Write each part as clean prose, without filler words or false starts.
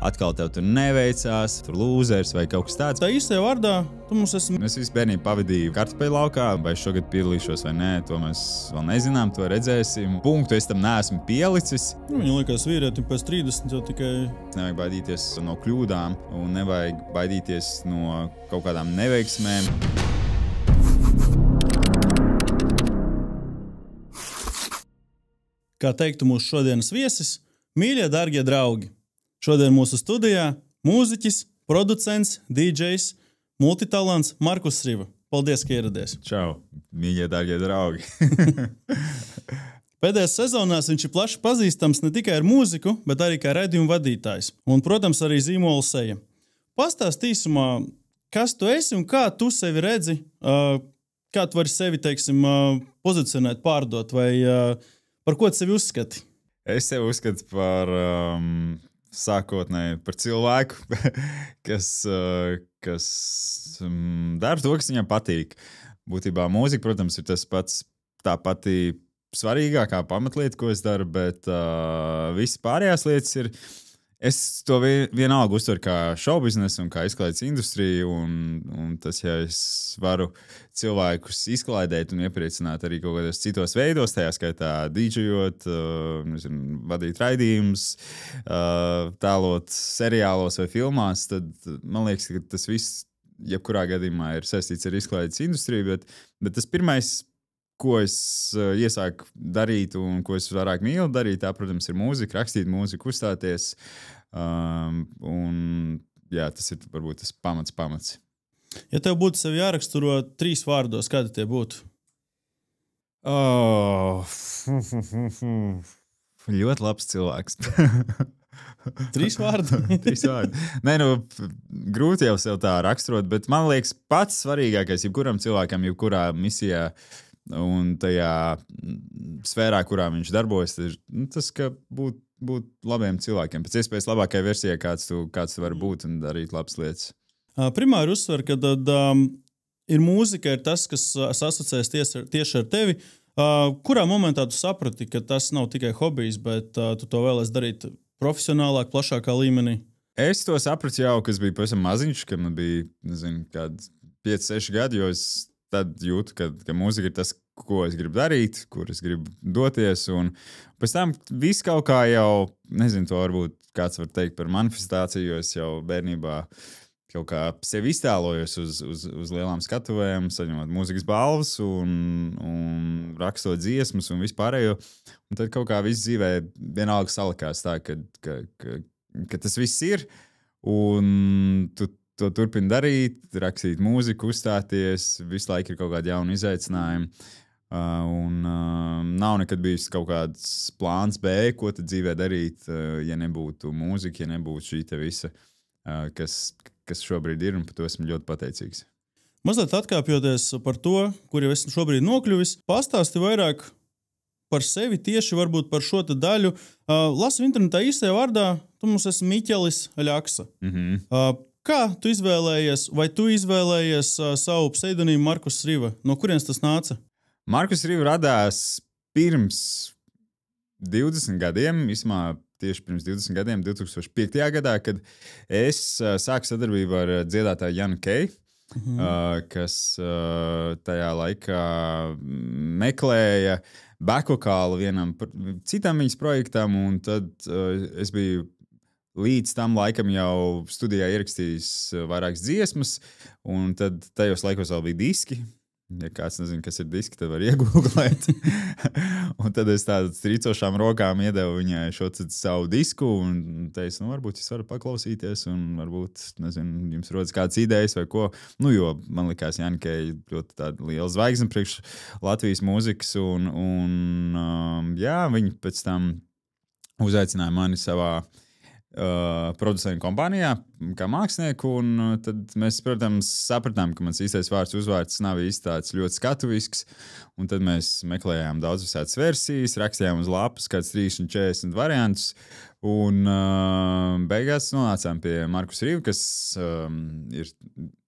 atkal tev tur neveicās, tur lūzers vai kaut kas tāds. Tā īstajā vārdā tu mums esi... Es visu bērnību pavadīju kartupeļu laukā, vai šogad piedalīšos vai nē, to mēs vēl nezinām, to redzēsim. Punktu es tam neesmu pielicis. Viņa liekas vīrietim pēc 30 jau tikai... Nevajag baidīties no kļūdām un nevajag baidīties no kaut kādām neveiksmēm. Kā teiktu mūsu šodienas viesis, mīļie, dargie draugi! Šodien mūsu studijā mūziķis, producents, DJs, multitalants Markus Riva. Paldies, ka ieradies! Čau, mīļie, dargie draugi! Pēdējās sezonās viņš ir plaši pazīstams ne tikai ar mūziku, bet arī kā raidījuma vadītājs. Un, protams, arī zīmola seja. Pastāst īsumā, kas tu esi un kā tu sevi redzi, kā tu vari sevi, teiksim, pozicionēt, pārdot vai... Par ko tu sevi uzskati? Es sevi uzskatu par sākotnēji par cilvēku, kas dara to, kas viņam patīk. Būtībā mūzika, protams, ir tas pats, tā pati svarīgākā pamatlieta, ko es daru, bet visas pārējās lietas ir... Es to vienalga uztveru kā šoubiznesu un kā izklaides industriju, un tas, ja es varu cilvēkus izklaidēt un iepriecināt arī kaut kādos citos veidos, tajā skaitā dīdžejot, vadīt raidījumus, tēlot seriālos vai filmās, tad man liekas, ka tas viss jebkurā gadījumā ir saistīts ar izklaides industriju, bet tas pirmais, ko es iesāku darīt un ko es vairāk mīlu darīt, tā, protams, ir mūzika, rakstīt mūziku, uzstāties. Un, jā, tas ir varbūt tas pamats. Ja tev būtu sevi jāraksturo 3 vārdos, kādi tie būtu? Ļoti labs cilvēks. 3 vārdi? 3 vārdi. Nē, grūti jau sev tā raksturot, bet man liekas pats svarīgākais jebkuram cilvēkam, jebkurā misijā, un tajā sfērā, kurā viņš darbojas, ir tas, ka būt labiem cilvēkiem. Pēc iespējas labākai versijai, kāds tu vari būt un darīt labas lietas. Primāri uzsver, ka ir mūzika, ir tas, kas asociēs tieši ar tevi. Kurā momentā tu saprati, ka tas nav tikai hobijs, bet tu to vēlies darīt profesionālāk, plašākā līmenī? Es to sapratu jau, kas bija pavisam maziņš, kad man bija, nezinu, kāds 5-6 gadi, jo es tad jūtu, ka mūzika ir tas, ko es gribu darīt, kur es gribu doties, un pēc tam viss kaut kā jau, nezinu, to varbūt kāds var teikt par manifestāciju, jo es jau bērnībā kaut kā sevi iztēlojos uz lielām skatuvēm, saņemot mūzikas balvas un rakstot dziesmas un vispārējo, un tad kaut kā viss dzīvē vienalga salikās tā, ka tas viss ir, un tu to turpini darīt, rakstīt mūziku, uzstāties, visu laiku ir kaut kādi jauni izaicinājumi. Nav nekad bijis kaut kāds plāns B, ko tad dzīvē darīt, ja nebūtu mūzika, ja nebūtu šī te visa, kas šobrīd ir, un par to esmu ļoti pateicīgs. Mazliet atkāpjoties par to, kur jau esmu šobrīd nokļuvis, pastāsti vairāk par sevi tieši varbūt par šo te daļu. Lasu internetā īstajā vārdā, tu mums esi Miķelis Ļaksa. Kā tu izvēlējies, vai tu izvēlējies savu pseidonīmu Markus Riva? No kurienes tas nāca? Markus Riva radās pirms 20 gadiem, tieši pirms 20 gadiem, 2005. Gadā, kad es sāku sadarbību ar dziedātāju Janu Keju, kas tajā laikā meklēja backvokālu vienam citam viņas projektam, un tad es biju līdz tam laikam jau studijā ierakstījis vairākas dziesmas, un tad tajos laikos vēl bija diski. Ja kāds nezina, kas ir diski, tad var iegooglēt. Un tad es tādu trīcošām rokām iedevu viņai šo savu disku, un teicu, varbūt jūs varat paklausīties, un varbūt, nezinu, jums rodas kādas idejas vai ko. Jo man likās, Jankai ļoti tāda liela zvaigzne priekš Latvijas mūzikas, un viņi pēc tam uzaicināja mani savā producentu kompānijā kā mākslinieku, un tad mēs, protams, sapratām, ka mans īstais uzvārds nav īsti tāds ļoti skatuvisks, un tad mēs meklējām daudz visādas versijas, rakstījām uz lapas kāds 30-40 variantus, un beigās nonācām pie Markus Riva, kas ir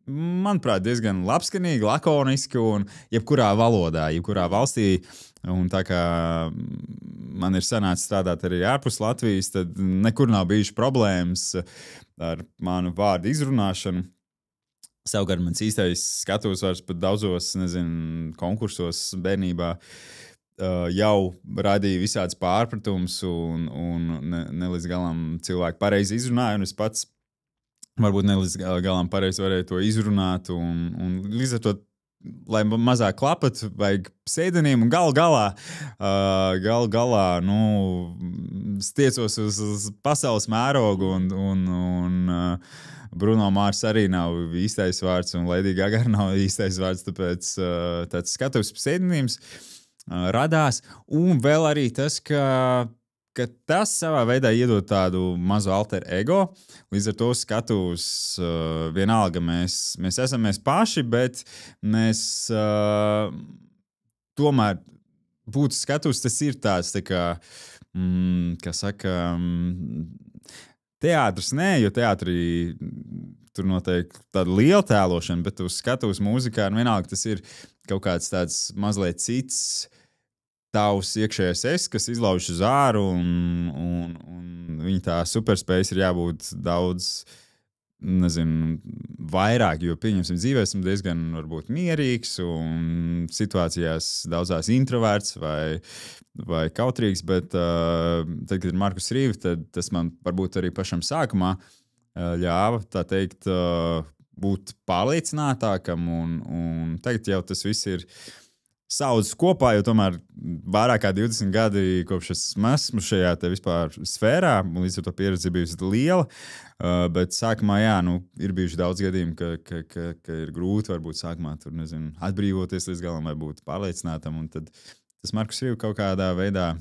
manuprāt, diezgan labskanīgi, lakoniski un jebkurā valodā, jebkurā valstī. Un tā kā man ir sanācis strādāt arī ārpus Latvijas, tad nekur nav bijušas problēmas ar manu vārdu izrunāšanu. Savukārt mans īstais skatuves vārds pat daudzos, konkursos bērnībā jau radīja visādas pārpratumus un ne līdz galam cilvēki pareizi izrunāja, un es pats varbūt ne līdz galam pareizi varēju to izrunāt, un līdz ar to, lai mazāk klapat, vajag pseidonīmu, un gal galā, stiecos uz pasaules mērogu, un Bruno Mars arī nav īstais vārds, un Lady Gaga nav īstais vārds, tāpēc tāds skatuves pseidonīms radās, un vēl arī tas, ka tas savā veidā iedod tādu mazu alter ego. Līdz ar to skatuves vienalga mēs esam mēs paši, bet mēs tomēr būtu skatuves, tas ir tāds, tā kā, kā saka, teātris nē, jo teātrī tur noteikti tāda liela tēlošana, bet uz skatuves mūzikā vienalga tas ir kaut kāds tāds mazliet cits tavs iekšējais es, kas izlauž uz āru, un viņa tā superspējas ir jābūt daudz, vairāk, jo, pieņemsim, dzīvē esmu diezgan, varbūt, mierīgs, un situācijās daudzās introverts vai kautrīgs, bet tad, kad ir Markus Rīve, tad tas man varbūt arī pašam sākumā ļāva, tā teikt, būt pārliecinātākam, un tagad jau tas viss ir saudzes kopā, jo tomēr vairāk kā 20 gadi kopš esmu šajā te vispār sfērā, un līdz ar to pieredze bijusi liela, bet sākumā, ir bijuši daudz gadījumi, ka ir grūti varbūt sākumā tur, atbrīvoties līdz galam vai būt pārliecinātam, un tad tas Markus Rīve kaut kādā veidā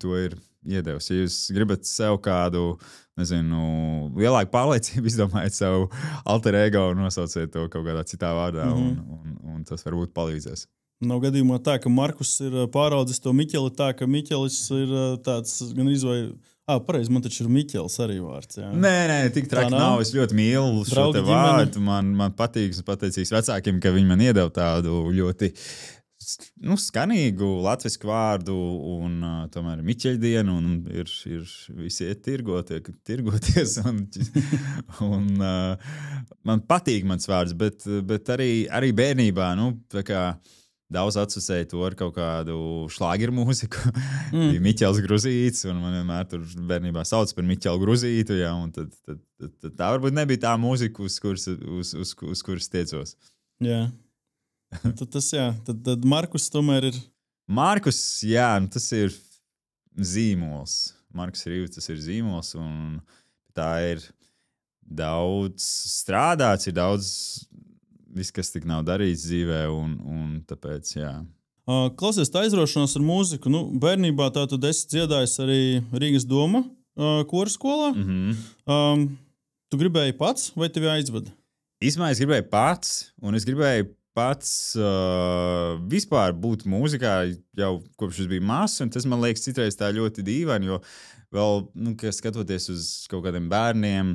to ir iedevis. Ja jūs gribat sev kādu, lielāku pārliecību, izdomājiet savu alter ego un nosauciet to kaut kādā citā vārdā, un tas varbūt palīdzēs. Nav gadījumā tā, ka Markus ir pāraudzis to Miķeli tā, ka Miķelis ir tāds gan izvai... pareizi, man taču ir Miķelis arī vārds. Jā. Nē, tik traki nav. Es ļoti mīlu šo te vārdu. Man patīk, es pateicīgs vecākiem, ka viņi man iedeva tādu ļoti skanīgu latvisku vārdu, un tomēr ir Miķeļdiena, un ir visi iet tirgoties, un man patīk mans vārds, bet arī bērnībā, tā kā daudz asociēju to ar kaut kādu šlāgeru mūziku. Miķels Gruzīts, un man vienmēr tur bērnībā sauc par Miķelu Gruzītu, un tad tā varbūt nebija tā mūzika, uz kuras tiecos. Jā. Tad Markus tomēr ir... Markus, tas ir zīmols. Markus Rīve, tas ir zīmols, un tā ir daudz strādāts, ir daudz... Viss, kas tik nav darīts dzīvē, un tāpēc, Klausies, tā aizraušanās ar mūziku. Bērnībā tā tu esi dziedājis arī Rīgas doma koru skolā. Tu gribēji pats, vai tevi aizvada? Īsumā es gribēju pats, un es gribēju pats vispār būt mūzikā jau kopš es biju mazs, un tas man liekas citreiz tā ļoti dīvaini, jo vēl, skatoties uz kaut kādiem bērniem,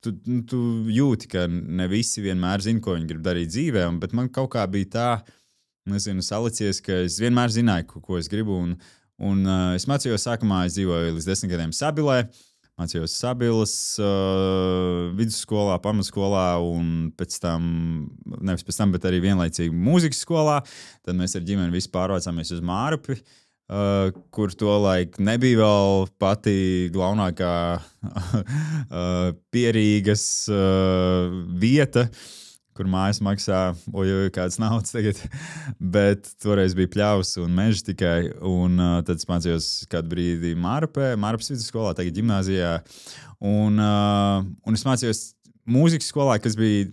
tu jūti, ka ne visi vienmēr zina, ko viņi grib darīt dzīvē, bet man kaut kā bija tā, salicies, ka es vienmēr zināju, ko es gribu, un es mācījos sākumā, es dzīvoju līdz 10 gadiem Sabilē, mācījos Sabilas vidusskolā, pamatskolā, un nevis pēc tam, bet arī vienlaicīgi mūzikas skolā, tad mēs ar ģimeni visi pārvācāmies uz Mārupi, kur to laik nebija vēl pati galvenākā pierīgas vieta, kur mājas maksā kāds naudas tagad, bet toreiz bija pļavs un mežs tikai, un tad es mācījos kādu brīdi Mārupas vidusskolā, tagad ģimnāzijā, un es mācījos mūzikas skolā, kas bija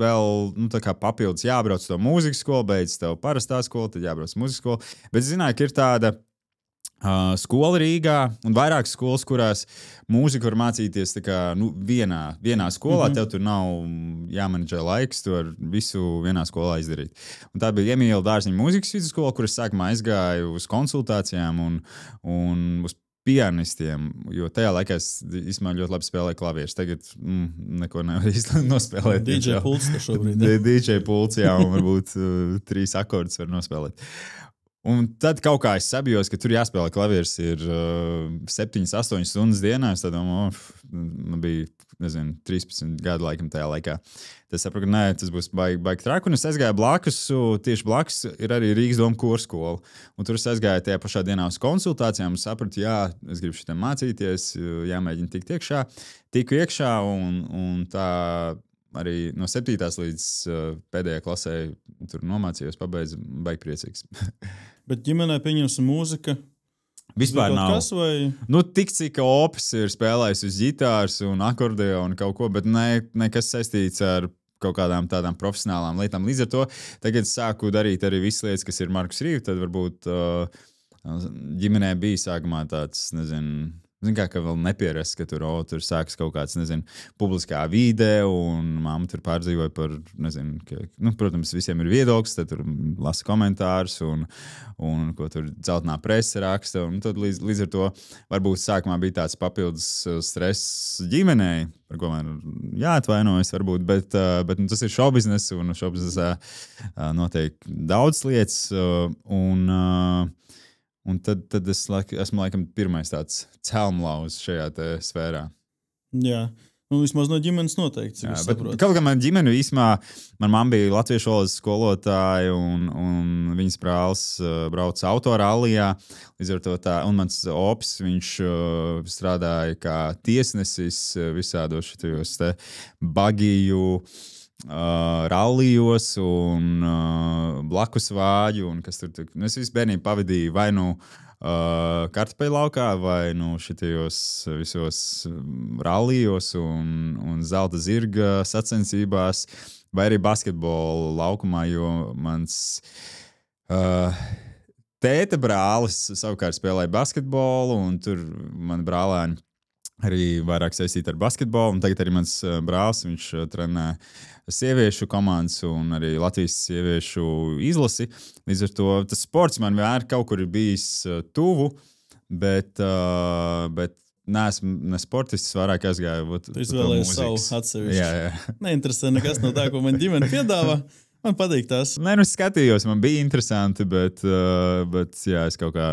vēl tā kā papildus jābrauc to mūzikas skolu, beidz tev parastā skola, tad jābrauc mūzikas skola. Bet es zināju, ka ir tāda skola Rīgā un vairākas skolas, kurās mūziku var mācīties tā kā, vienā skolā. Tev tur nav jāmanedžē laiks, to var visu vienā skolā izdarīt. Un tā bija Emīla Dārziņa mūzikas vidusskola, kur es sākumā aizgāju uz konsultācijām un uz pianistiem, jo tajā laikā es īstenībā ļoti labi spēlēju klavierus. Tagad neko nevar īsti nospēlēt. DJ pults te šobrīd. DJ pults, jā, un varbūt 3 akordus var nospēlēt. Un tad kaut kā es sabijos, ka tur jāspēlē klavieris ir 7-8 stundas dienā. Es domāju, man bija, 13 gadu laikam tajā laikā. Es sapratu, ka nē, tas būs baigi traki. Un es aizgāju blakus, tieši blakus ir arī Rīgas doma korskola. Un tur es aizgāju tajā pašā dienā uz konsultācijām un sapratu, jā, es gribu šitiem mācīties, jāmēģina tikt iekšā. Tiku iekšā un tā arī no 7. līdz pēdējā klasē tur nomācījos, pabeidzu, baigi priecīgs. Bet ģimenē pieņemsim mūzika. Vispār nav. Kas, vai... Nu, tik cik opis ir spēlējis uz ģitāras un akordeona un kaut ko, bet nekas saistīts ar kaut kādām tādām profesionālām lietām. Līdz ar to tagad sāku darīt arī visas lietas, kas ir Markus Rīva. Tad varbūt ģimenē bija sākumā tāds, ka vēl nepierast, ka tur sākas kaut kāds, publiskā vide, un mamma tur pārdzīvoja par, protams, visiem ir viedoklis, tad tur lasa komentārus, un ko tur dzeltenā presa raksta, un tad līdz ar to varbūt sākumā bija tāds papildus stress ģimenei, par ko man jāatvainojas varbūt, bet tas ir šovbizness, un šovbiznesā notiek daudz lietas, un tad es esmu laikam pirmais tāds celmlauz šajā te sfērā. Jā, vismaz no ģimenes noteikti, cik es saprotu. Kaut kā man ģimene īsumā, man mamma bija latviešu valodas skolotāja, un viņas brālis brauca autorallijā, līdz ar to tā, un mans opis, viņš strādāja kā tiesnesis visādos šitajos te bagiju, rallijos un blakus vāģu, un kas tur, es visu bērnību pavadīju vai kartupeļu laukā, vai šitajos visos rallijos un zelta zirga sacensībās, vai arī basketbolu laukumā, jo mans tēta brālis savukārt spēlēja basketbolu, un tur mani brālēni arī vairāk saistīti ar basketbolu, un tagad arī mans brālis, viņš trenē sieviešu komandas un arī Latvijas sieviešu izlasi. Līdz ar to tas sports man vienmēr kaut kur ir bijis tuvu, bet neesmu ne sportists, vairāk aizgāju. Tu izvēlējies savu atsevišķu. Jā. Neinteresē nekas no tā, ko man ģimene piedāvā. Man patīk tas. Es skatījos, man bija interesanti, bet jā, es kaut kā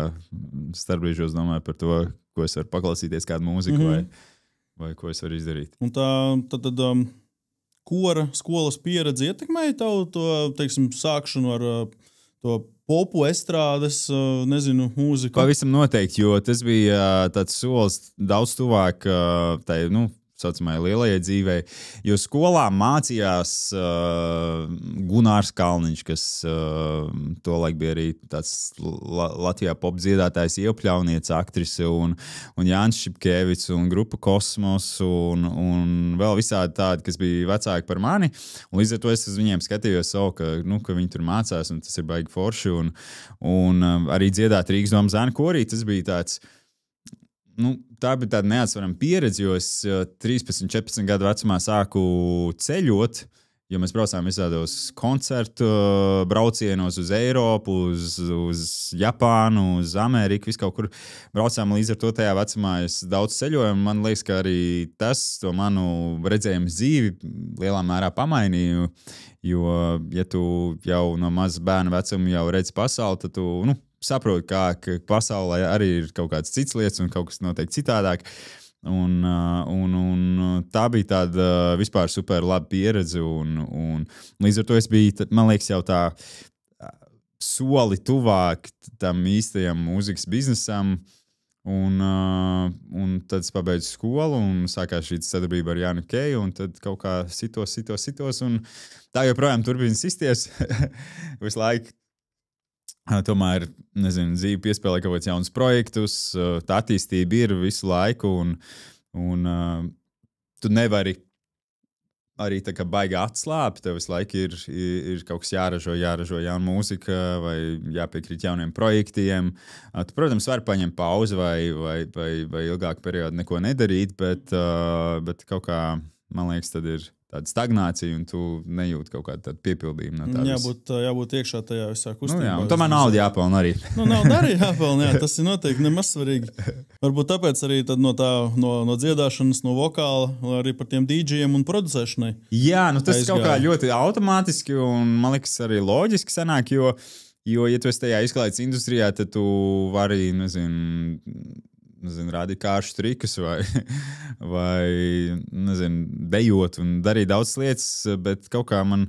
starpbrīžos domāju par to, ko es varu paklausīties, kādu mūziku vai ko es varu izdarīt. Un tad kora skolas pieredze ietekmēja tavu to, teiksim, sākšanu ar to popu estrādes, mūziku? Pavisam noteikti, jo tas bija tāds solis daudz tuvāk tai, saucamajai lielajai dzīvei, jo skolā mācījās Gunārs Kalniņš, kas tolaik bija arī tāds Latvijā pop dziedātājs, iepļauniec aktrise, un Jānis Šipkēvits, un grupa Kosmos, un vēl visādi tādi, kas bija vecāki par mani, un līdz ar to es uz viņiem skatījos ka viņi tur mācās, un tas ir baigi forši, un arī dziedāt Rīgas domas zēnu korī, tas bija tāds, tā bija tāda neatsvarama pieredze, jo es 13-14 gadu vecumā sāku ceļot, jo mēs braucām visādos koncertu braucienos uz Eiropu, uz Japānu, uz Ameriku, visu kaut kur braucām, līdz ar to tajā vecumā es daudz ceļoju, un man liekas, ka arī tas to manu redzējumu dzīvi lielā mērā pamainīja, jo, ja tu jau no maza bērna vecuma jau redzi pasauli, tad tu, saproti, ka pasaulē arī ir kaut kādas citas lietas un kaut kas notiek citādāk. Un tā bija tāda vispār super laba pieredze. Un līdz ar to es biju, man liekas, jau tā soli tuvāk tam īstajam mūzikas biznesam. Un tad es pabeidzu skolu un sākās šī sadarbība ar Jānu Keju. Un tad kaut kā sitos. Un tā joprojām turpina sisties visu laiku. Tomēr, dzīve piespēlē kaut kādus jaunus projektus, tā attīstība ir visu laiku, un tu nevari arī tā kā baigi atslābt, tev visu laiku ir kaut kas jāražo jauna mūzika vai jāpiekrīt jauniem projektiem. Tu, protams, vari paņemt pauzi vai ilgāku periodu neko nedarīt, bet kaut kā, man liekas, tad ir tāda stagnācija, un tu nejūti kaut kādu tādu piepildījumu no tā. Jābūt iekšā tajā visā kustībā. Jā, un tomēr nauda jāpelna arī. Nauda arī jāpelna, jā, tas ir noteikti nemaz svarīgi. Varbūt tāpēc arī no dziedāšanas, no vokāla, arī par tiem DJiem un producēšanai. Jā, tas kaut kā ļoti automātiski, un man liekas arī loģiski sanāk, jo, ja tu esi tajā izklaides industrijā, tad tu vari, nezinu, rādīt kāršu trikus vai dejot un darīt daudz lietas, bet kaut kā man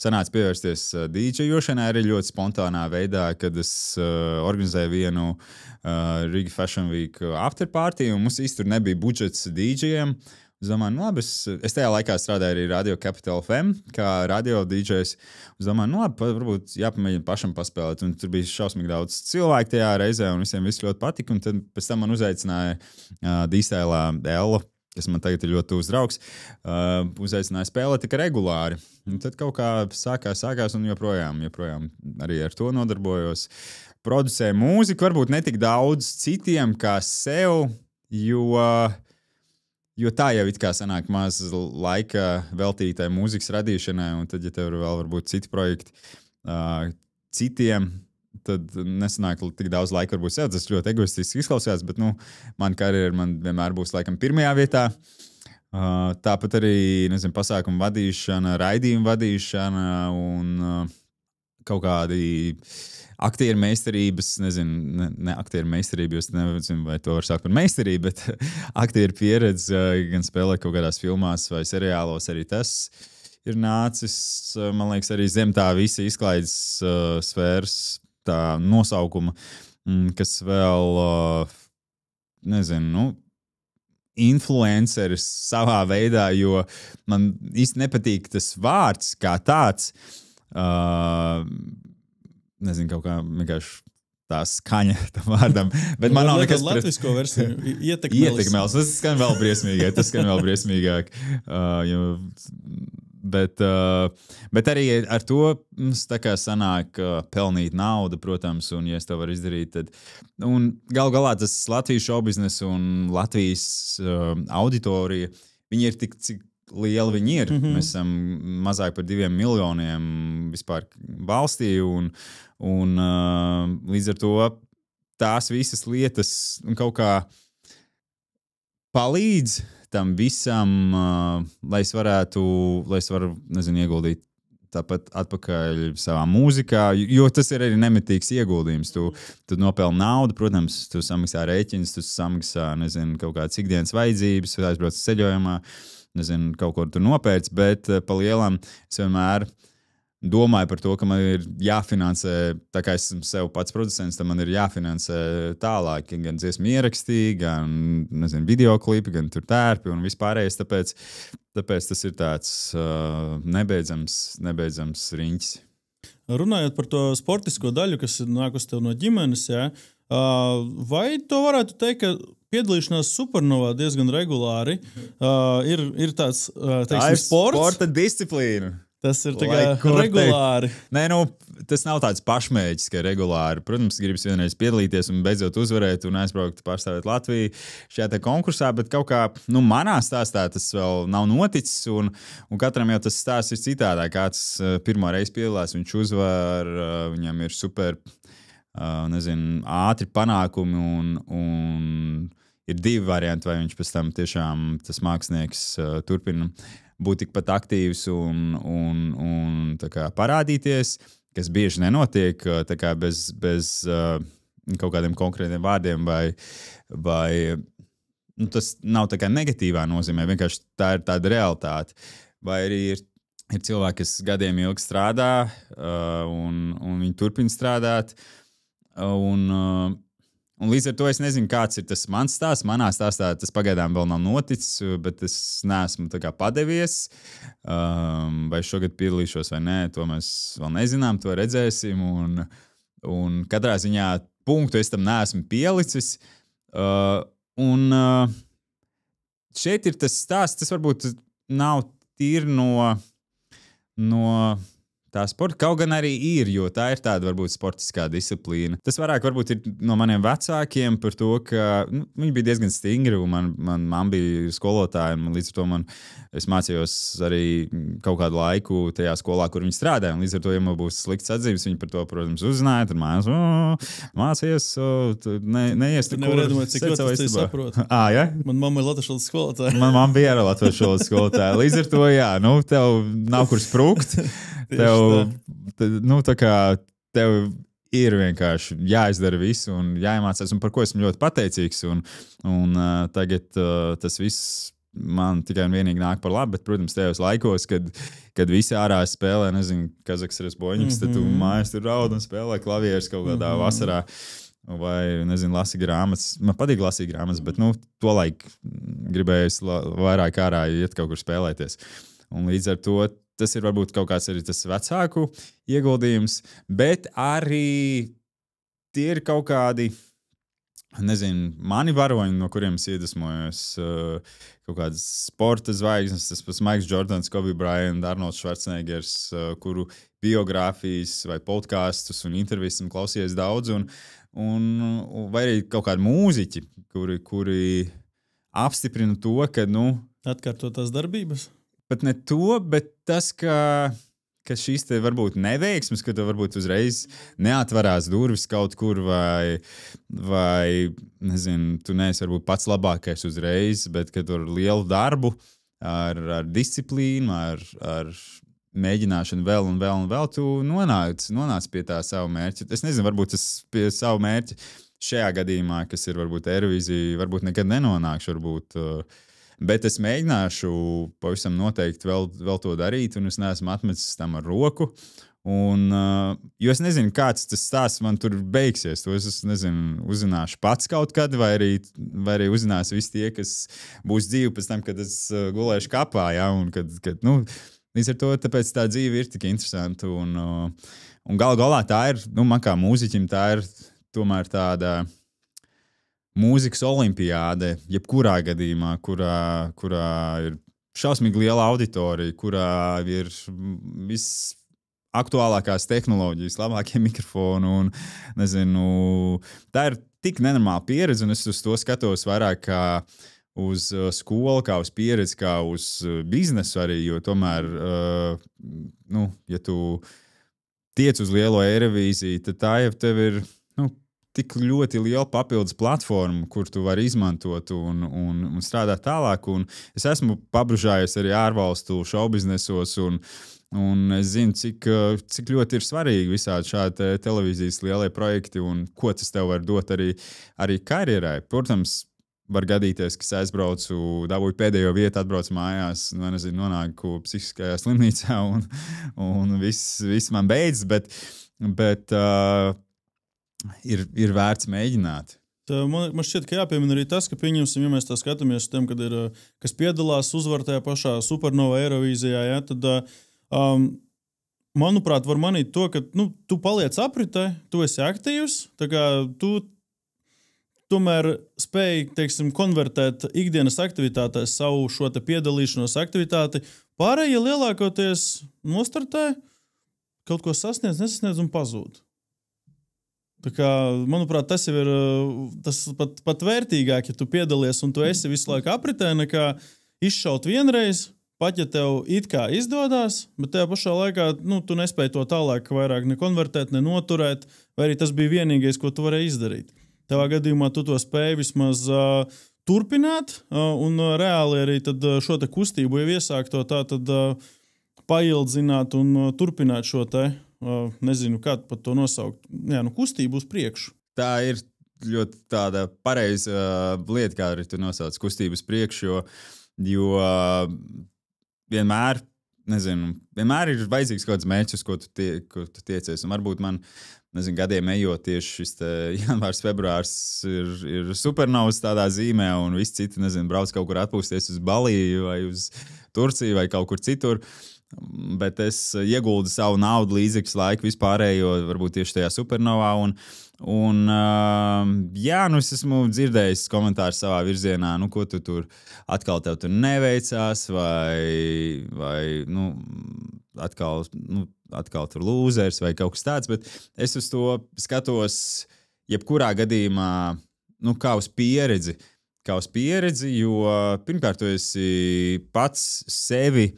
sanāca pievērsties dīdžejošanai arī ļoti spontānā veidā, kad es organizēju vienu Riga Fashion Week afterparty, un mums īsti tur nebija budžets dīdžejiem. Es domāju, labi, es tajā laikā strādāju arī Radio Capital FM, kā radio DJs. Es domāju, labi, varbūt jāpamēģina pašam paspēlēt. Un tur bija šausmīgi daudz cilvēku tajā reizē, un visiem viss ļoti patika. Un tad pēc tam man uzaicināja D-Stylā Ella, kas man tagad ir ļoti tuvs draugs, uzaicināja spēlēt tikai regulāri. Un tad kaut kā sākās un joprojām arī ar to nodarbojos. Producēju mūziku, varbūt ne tik daudz citiem kā sev, jo tā jau it kā sanāk maz laika veltītai mūzikas radīšanai, un tad, ja tev vēl varbūt citi projekti citiem, tad nesanāk tik daudz laika varbūt sev. Tas ļoti egoistiski izklausās, bet, man karjera vienmēr būs laikam pirmajā vietā. Tāpat arī, pasākumu vadīšana, raidījumu vadīšana un kaut kādi aktieru meistarības, ne aktieru meistarību, jo es nezinu, vai to var sākt par meistarību, bet aktieru pieredze, gan spēlēt kaut kādās filmās vai seriālos, arī tas ir nācis, man liekas, arī zem tā visa izklaides sfēras tā nosaukuma, kas vēl, influenceris savā veidā, jo man īsti nepatīk tas vārds kā tāds, kaut kā vienkārši tā skaņa tam vārdam. Bet man nav nekas latvisko versiju. Ietekmelis. Tas skan vēl briesmīgāk. Bet arī ar to mums tā kā sanāk pelnīt naudu, protams, un ja es to varu izdarīt, tad... Un gal galā tas Latvijas šoubiznes un Latvijas auditorija, viņi ir tik, cik liela viņi ir. Mēs esam mazāk par 2 miljoniem vispār valstī, un līdz ar to tās visas lietas kaut kā palīdz tam visam, lai es varu, ieguldīt tāpat atpakaļ savā mūzikā, jo tas ir arī nemitīgs ieguldījums. Tu nopelni naudu, protams, tu samaksā rēķinus, tu samaksā, kaut kādas ikdienas vajadzības, aizbrauc ceļojumā, kaut ko tur nopērts, bet pa lielam es vienmēr domāju par to, ka man ir jāfinansē, tā kā esmu sev pats producents, tad man ir jāfinansē tālāk, gan dziesmu ierakstī, gan, videoklipi, gan tur tērpi un vispārējais, tāpēc tas ir tāds nebeidzams riņķis. Runājot par to sportisko daļu, kas nāk uz tev no ģimenes, jā, vai to varētu teikt, ka piedalīšanās Supernovā diezgan regulāri ir tāds, teiksim, sports? Sporta disciplīna. Tas ir regulāri. Nē, tas nav tāds pašmērķis, ka regulāri. Protams, gribas vienreiz piedalīties un beidzot uzvarēt un aizbraukt pārstāvēt Latviju šajā te konkursā, bet kaut kā, manā stāstā tas vēl nav noticis, un katram jau tas stāsts ir citādā. Kāds pirmo reizi piedalās, viņš uzvar, viņam ir super, ātri panākumi, un ir 2 varianti, vai viņš pēc tam tiešām tas mākslinieks turpina būt tikpat aktīvs un tā kā parādīties, kas bieži nenotiek tā kā bez kaut kādiem konkrētiem vārdiem vai tas nav tā kā negatīvā nozīmē, vienkārši tā ir tāda realitāte. Vai arī ir cilvēki, kas gadiem ilgi strādā un viņi turpina strādāt un līdz ar to es nezinu, kāds ir tas mans stāsts. Manā stāstā tas pagaidām vēl nav noticis, bet es neesmu tā kā padevies. Vai šogad piedalīšos vai nē, to mēs vēl nezinām, to redzēsim. Un katrā ziņā punktu es tam neesmu pielicis. Šeit ir tas stāsts, tas varbūt nav tīri no tā sporta. Kaut gan arī ir, jo tā ir tāda varbūt sportiskā disciplīna. Tas vairāk varbūt ir no maniem vecākiem par to, ka viņi bija diezgan stingri. Man mamma bija skolotāja, un līdz ar to es mācījos arī kaut kādu laiku tajā skolā, kur viņi strādāja. Līdz ar to, ja man būs slikts atzīmes, viņi par to, protams, uzzināja. Tad mācījies, neies tur, kur cik ļoti es saprotu. Ja? Man mamma ir latviešu valodas skolotāja. Man mamma bija arī latviešu valodas skolotāja. Līdz ar to, jā, tev nav kur sprūkt. Tev ir vienkārši jāizdara viss un jāiemācās, un par ko esmu ļoti pateicīgs. Tagad tas viss man tikai un vienīgi nāk par labu, bet, protams, tajos laikos, kad visi ārā spēlē, nezinu, Kazahstanas boņķis, tad tu mājas tur raud un spēlē klavieres kaut kādā vasarā. Vai, nezinu, lasīt grāmatas. Man patīk lasīt grāmatas, bet, to laiku gribējis vairāk ārā iet kaut kur spēlēties. Un līdz ar to tas ir varbūt kaut kāds arī tas vecāku ieguldījums, bet arī tie ir kaut kādi, nezinu, mani varoņi, no kuriem es iedvesmojos, kaut kādas sporta zvaigznes, tas pats Maiks Jordans, Kobe Bryant, Arnolds Schwarzeneggers, kuru biogrāfijas vai podkastus un intervijas klausījies daudz, vai arī kaut kādi mūziķi, kuri apstiprina to, ka, atkārtotās darbības? Pat ne to, bet tas, ka šīs te varbūt neveiksmes, ka tev varbūt uzreiz neatvarās durvis kaut kur vai nezinu, tu neesi varbūt pats labākais uzreiz, bet ka tu ar lielu darbu, ar disciplīnu, ar mēģināšanu vēl un vēl un vēl, tu nonāc pie tā savu mērķi. Es nezinu, varbūt es pie savu mērķi šajā gadījumā, kas ir varbūt Eirovīzija, varbūt nekad nenonākšu, bet es mēģināšu pavisam noteikti vēl to darīt, un es neesmu atmetis tam ar roku. Jo es nezinu, kāds tas stāsts man tur beigsies. To es nezinu, uzzināšu pats kaut kad, vai arī uzzinās visi tie, kas būs dzīvi pēc tam, kad es gulēšu kapā. Ja? Un līdz ar to tāpēc tā dzīve ir tik interesanta. Un galā tā ir, man kā mūziķim, tā ir tomēr tāda mūzikas olimpiāde, jebkurā gadījumā, kurā ir šausmīgi liela auditorija, kurā ir visaktuālākās tehnoloģijas, labākie mikrofoni un, nezinu, tā ir tik nenormāla pieredze, un es uz to skatos vairāk kā uz skolu, kā uz pieredzi, kā uz biznesu arī, jo tomēr, ja tu tiec uz lielo Eirovīziju, tad tā jau tev ir, tik ļoti liela papildus platforma, kur tu vari izmantot un strādāt tālāk. Un es esmu pabružājies arī ārvalstu šoubiznesos, un es zinu, cik ļoti ir svarīgi visādi šādi televīzijas lielie projekti un ko tas tev var dot arī karjerai. Protams, var gadīties, ka es aizbraucu, dabūju pēdējo vietu, atbraucu mājās, nonāku psihiskajā slimnīcā un viss man beidzas, bet ir vērts mēģināt. Man šķiet, ka jāpiemina arī tas, ka pieņemsim, ja mēs tā skatāmies uz tiem, kas piedalās uzvar tajā pašā Supernova Eirovīzijā, ja, tad, manuprāt, var manīt to, ka tu paliec apritē, tu esi aktīvs, tā kā tu tomēr spēj, teiksim, konvertēt ikdienas aktivitātēs savu šo te piedalīšanos aktivitāti. Pārējie lielākoties nostartē, kaut ko sasniedz, nesasniedz un pazūd. Tā kā, manuprāt, tas jau ir tas pat vērtīgāk, ja tu piedalies un tu esi visu laiku apritē, nekā izšaut vienreiz, pat ja tev it kā izdodās, bet tajā pašā laikā tu nespēji to tālāk vairāk ne konvertēt, ne noturēt, vai arī tas bija vienīgais, ko tu varēji izdarīt. Tavā gadījumā tu to spēji vismaz turpināt un reāli arī tad šo te kustību jau iesākt to tā tad paildzināt un turpināt šo te nezinu, kā pat to nosaukt. Jā, kustību uz priekšu. Tā ir ļoti tāda pareiza lieta, kā arī tu nosauc kustību uz priekšu, jo vienmēr ir vajadzīgs kaut kāds mērķis, ko tu tiecies. Un varbūt man, gadiem ejot tieši šis janvārs, februārs ir supernovas tādā zīmē, un visi citi, brauc kaut kur atpūsties uz Baliju vai uz Turciju vai kaut kur citur. Bet es ieguldu savu naudu, līdzekļus, laiku vispārējo, varbūt tieši tajā supernovā. Es esmu dzirdējis komentārus savā virzienā, ko tu tur atkal tev tur neveicās, vai atkal atkal tur lūzers vai kaut kas tāds, bet es uz to skatos jebkurā gadījumā, kā uz pieredzi, jo pirmkārt tu esi pats sevi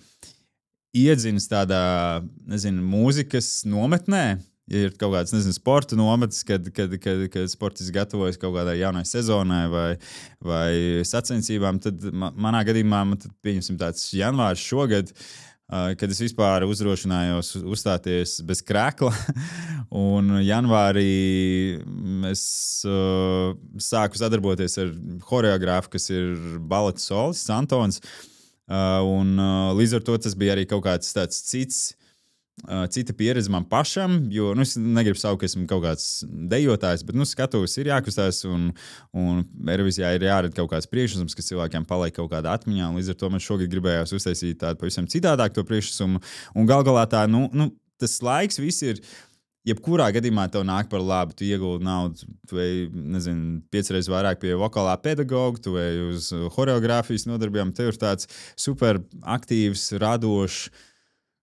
iedzinis tādā, mūzikas nometnē. Ja ir kaut kāds, sporta nometnes, kad sportists gatavojas kaut kādai jaunai sezonai vai sacensībām, tad manā gadījumā pieņemsim tāds janvārs šogad, kad es vispār uzdrošinājos uzstāties bez krekla. Un janvārī es sāku sadarboties ar horeogrāfu, kas ir baleta solists Antons. Un līdz ar to tas bija arī kaut kāds tāds cita pieredze man pašam, jo es negribu saukt, ka esmu kaut kāds dejotājs, bet skatos ir jākustās un Eirovizijā ir jārada kaut kāds priekšnesums, kas cilvēkiem paliek kaut kādā atmiņā. Līdz ar to man šogad gribējās uztaisīt tādu pavisam citādāk to priekšnesumu. Un gal galā tā, tas laiks viss ir, jebkurā gadījumā tev nāk par labu, tu ieguldi naudu, tu ej, 5 reizes vairāk pie vokālā pedagoga, tu ej uz horeogrāfijas nodarbībām, tev ir tāds super aktīvs, radošs,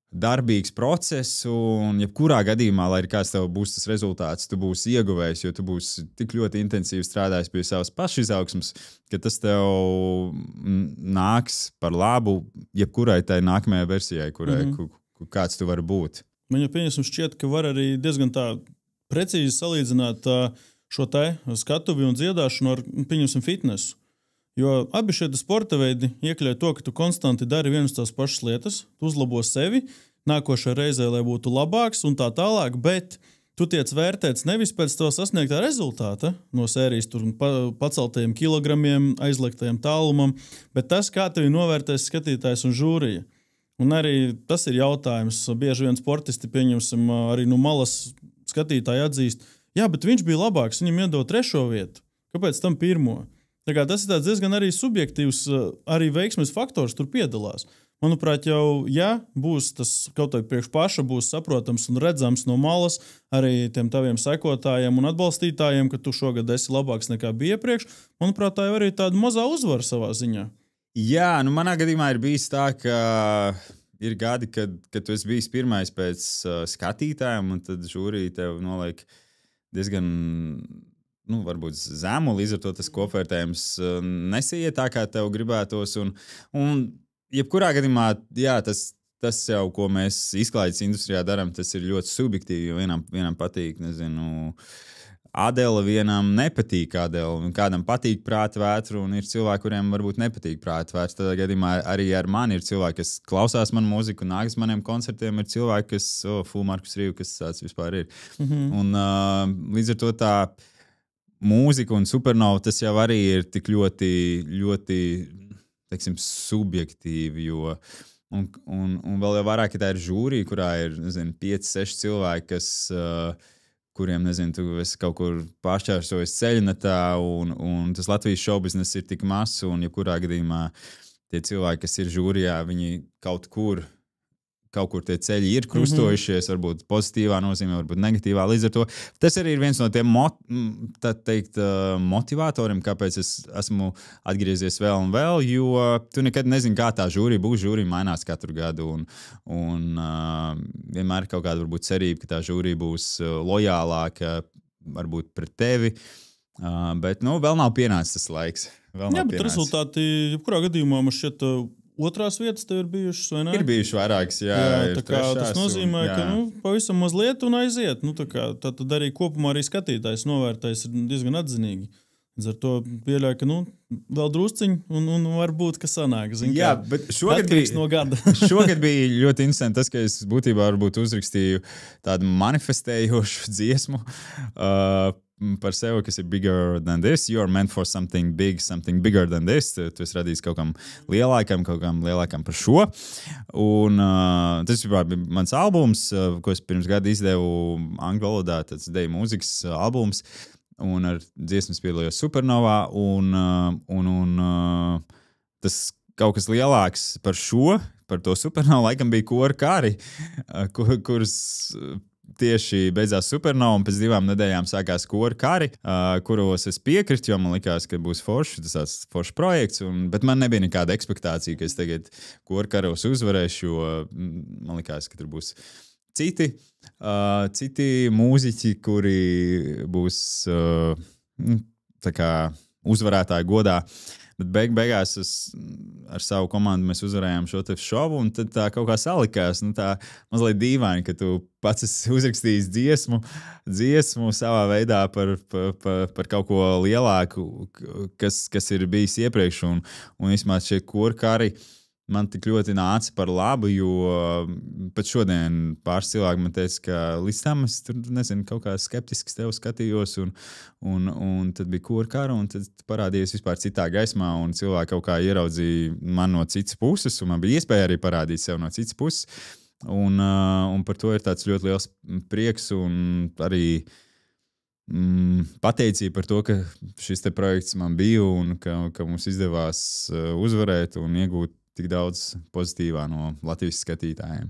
darbīgs process, un jebkurā gadījumā, lai arī kāds tev būs tas rezultāts, tu būsi ieguvējis, jo tu būsi tik ļoti intensīvi strādājis pie savas pašizaugsmes, ka tas tev nāks par labu jebkurai tai nākamajai versijai, kāds tu vari būt. Man jau šķiet, ka var arī diezgan tā precīzi salīdzināt šo te skatuvi un dziedāšanu ar, fitnesu. Jo abi šie sporta veidi iekļauj to, ka tu konstanti dari vienas tās pašas lietas, tu uzlabo sevi, nākošajā reizē, lai būtu labāks un tā tālāk, bet tu tiec vērtēts nevis pēc to sasniegtā rezultāta no sērijas tur paceltajiem kilogramiem, aizliektajiem tālumam, bet tas, kā tevi novērtēs skatītājs un žūrija. Un arī tas ir jautājums. Bieži vien sportisti, pieņemsim, arī no malas skatītāji atzīst, jā, bet viņš bija labāks, viņam iedod 3. vietu. Kāpēc tam 1? Tas ir diezgan arī subjektīvs, arī veiksmes faktors tur piedalās. Manuprāt, jau, ja būs tas kaut vai priekš paša, būs saprotams un redzams no malas arī tiem taviem sekotājiem un atbalstītājiem, ka tu šogad esi labāks nekā bija iepriekš, manuprāt, tā jau arī tāda mazā uzvara savā ziņā. Jā, manā gadījumā ir bijis tā, ka ir gadi, kad tu esi bijis pirmais pēc skatītājiem, un tad žūrija tev noliek diezgan varbūt zemu, līdz ar to tas kopvērtējums nesiet tā, kā tev gribētos. Un jebkurā gadījumā, jā, tas jau, ko mēs izklaides industrijā darām, tas ir ļoti subjektīvi, jo vienam patīk, Adele, vienam nepatīk Adele, un kādam patīk prāta vētra, un ir cilvēki, kuriem varbūt nepatīk prāta vētra. Tādā gadījumā arī ar mani ir cilvēki, kas klausās manu mūziku, nākas maniem koncertiem, ir cilvēki, kas, Markus Rīvu, kas tāds vispār ir. Un līdz ar to tā mūzika un Supernova, tas jau arī ir tik ļoti, ļoti, teiksim, subjektīvi, jo un vēl jau vairāk, ka tā ir žūrija, kurā ir, 5-6 cilvēki, kas, kuriem, tu esi kaut kur pāršķērsojis ceļnetā, un tas Latvijas šoubiznes ir tik mazs, un jebkurā gadījumā tie cilvēki, kas ir žūrijā, viņi kaut kur tie ceļi ir krustojušies, varbūt pozitīvā nozīmē, varbūt negatīvā. Līdz ar to tas arī ir viens no tiem motivatoriem, kāpēc es esmu atgriezies vēl un vēl, jo tu nekad nezini, kā tā žūrija būs. Žūrija mainās katru gadu, un vienmēr ir kaut kāda varbūt cerība, ka tā žūrija būs lojālāka varbūt pret tevi, bet vēl nav pienācis tas laiks. Jā, bet rezultāti, jebkurā gadījumā man šķiet, 2. vietas tev ir bijušas, vai ne? Ir bijušas vairākas, jā. Tā kā tas nozīmē, ka pavisam mazliet un aiziet. Tad arī kopumā arī skatītājs novērtējs ir diezgan atzinīgi. Līdz ar to pieļauju, ka vēl drusciņi un varbūt, ka sanāk. Jā, bet šogad bija ļoti interesanti tas, ka es būtībā varbūt uzrakstīju tādu manifestējošu dziesmu par sevi, kas ir bigger than this. You are meant for something big, something bigger than this. Tu esi radījis kaut kam lielākam par šo. Un tas bija mans albums, ko es pirms gada izdevu angļu valodā, tāds deju mūzikas albums. Un ar dziesmas piedalījos Supernovā, un tas kaut kas lielāks par to Supernovu laikam bija Kora Kari, kuras tieši beidzās Supernova, un pēc 2 nedēļām sākās Kora Kari, kuros es piekritu, jo man likās, ka būs forši, tas tāds foršs projekts, bet man nebija nekāda ekspektācija, ka es tagad Kora Karos uzvarēšu, jo man likās, ka tur būs citi mūziķi, kuri būs tā kā uzvarētāji godā. Bet beigās ar savu komandu mēs uzvarējām šo šovu, un tad tā kaut kā salikās. Tā mazliet dīvaini, ka tu pats esi uzrakstījis dziesmu savā veidā par kaut ko lielāku, kas ir bijis iepriekš. Un vismaz šie kurkari man tik ļoti nāca par labu, jo pat šodien pāris cilvēki man teica, ka līdz tam es tur, nezinu, kaut kā skeptiski tev skatījos, un tad bija kurkara, un tad parādījās vispār citā gaismā, un cilvēki kaut kā ieraudzīja man no citas puses, un man bija iespēja arī parādīt sev no citas puses, un par to ir tāds ļoti liels prieks, un arī pateicība par to, ka šis te projekts man bija, un ka mums izdevās uzvarēt un iegūt tik daudz pozitīvā no Latvijas skatītājiem.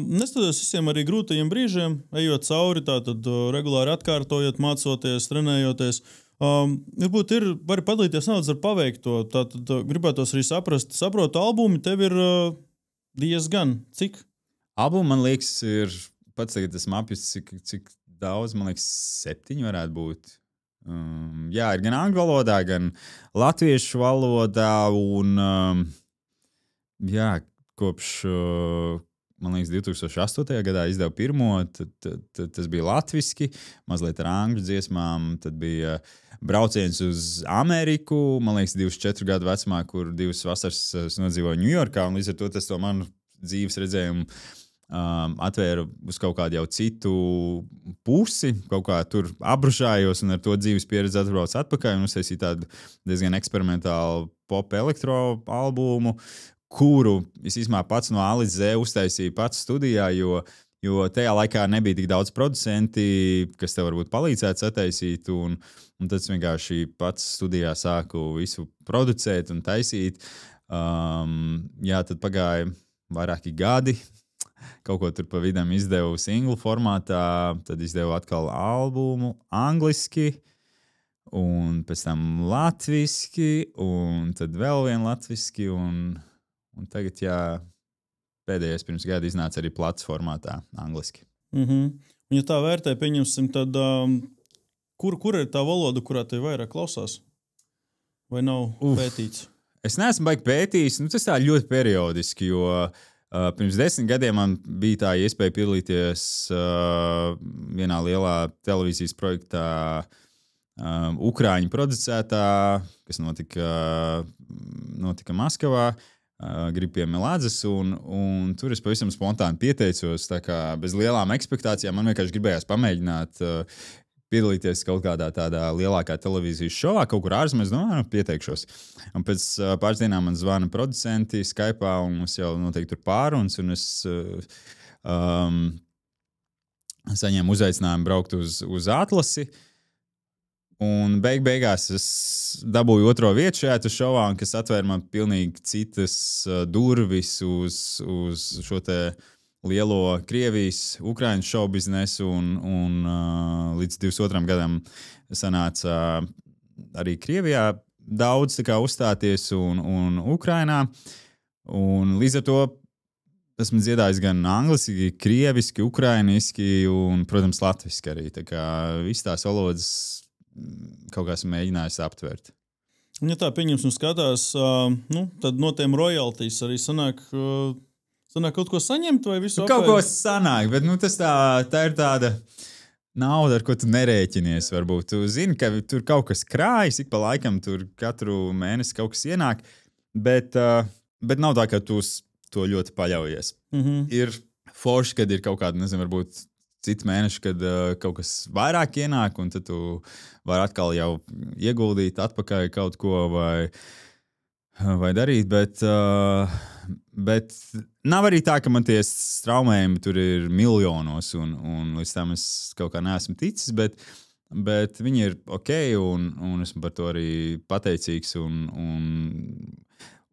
Neskatoties visiem arī grūtajiem brīžiem, ejot cauri, tātad regulāri atkārtojot, mācoties, trenējoties. Varbūt vari padalīties nedaudz ar paveikto. Tātad gribētos arī saprotu, albumi tev ir diezgan. Cik? Albumi, man liekas, ir pats tagad esmu apjutis, cik daudz, man liekas, 7 varētu būt. Jā, ir gan angļu valodā, gan latviešu valodā, un jā, kopš, man liekas, 2008. gadā izdevu pirmo, tad tas bija latviski, mazliet ar angļu dziesmām, tad bija brauciens uz Ameriku, man liekas, 24 gadu vecumā, kur 2 vasaras es nodzīvoju Ņujorkā, un līdz ar to tas to manu dzīves redzējumu atvēru uz kaut kādu jau citu pusi, kaut kā tur apbrušājos un ar to dzīves pieredzi atbraucu atpakaļ un uztaisīju tādu diezgan eksperimentālu pop elektro albumu, kuru es īstenībā pats no A līdz Z uztaisīju pats studijā, jo tajā laikā nebija tik daudz producenti, kas tev varbūt palīdzētu sataisīt, un tad es vienkārši pats studijā sāku visu producēt un taisīt. Jā, tad pagāja vairāki gadi, kaut ko tur pa vidam izdevu singlu formātā, tad izdevu atkal albumu angliski, un pēc tam latviski, un tad vēl vien latviski, un tagad, jā, pēdējais pirms gada iznāca arī plats formātā, angliski. Un ja tā vērtē, pieņemsim, tad kur ir tā valoda, kurā tev vairāk klausās? Vai nav pētīts? Es neesmu baigi pētījis, tas tā ļoti periodiski, jo pirms 10 gadiem man bija tā iespēja piedalīties vienā lielā televīzijas projektā Ukrāņu producētā, kas notika Maskavā. Gribu pie Melādzes, un tur es pavisam spontāni pieteicos, tā kā bez lielām ekspektācijām. Man vienkārši gribējās pamēģināt piedalīties kaut kādā tādā lielākā televīzijas šovā, kaut kur ārzemēs, pieteikšos. Un pēc pāris dienām man zvana producenti Skype'ā, un mums jau noteikti tur pāruns, un es saņēmu uzaicinājumu braukt uz atlasi. Un beigās es dabūju 2. vietu šajā šovā, kas atvēra man pilnīgi citas durvis uz šo te lielo Krievijas, Ukraiņas šovu biznesu, un līdz 22. gadam sanāca arī Krievijā daudz tā kā uzstāties un Ukrainā. Un līdz ar to esmu dziedājis gan angliski, krieviski, ukrainiski un, protams, latviski arī. Tā kā visas tās valodas kaut kā esmu mēģinājis aptvert. Un ja tā pieņemsim skatās, tad no tiem royalties arī sanāk kaut ko saņemt vai visu kaut ko sanāk, bet tā ir tāda nauda, ar ko tu nerēķinies varbūt. Tu zini, ka tur kaut kas krājas, ik pa laikam tur katru mēnesi kaut kas ienāk, bet nav tā, ka tu to ļoti paļaujies. Ir forši, kad ir kaut kāda, nezinu, varbūt cits mēneši, kad kaut kas vairāk ienāk, un tad tu vari atkal jau ieguldīt atpakaļ kaut ko vai darīt, bet nav arī tā, ka man tie straumējumi tur ir miljonos, un līdz tam es kaut kā neesmu ticis, bet viņi ir ok, un esmu par to arī pateicīgs, un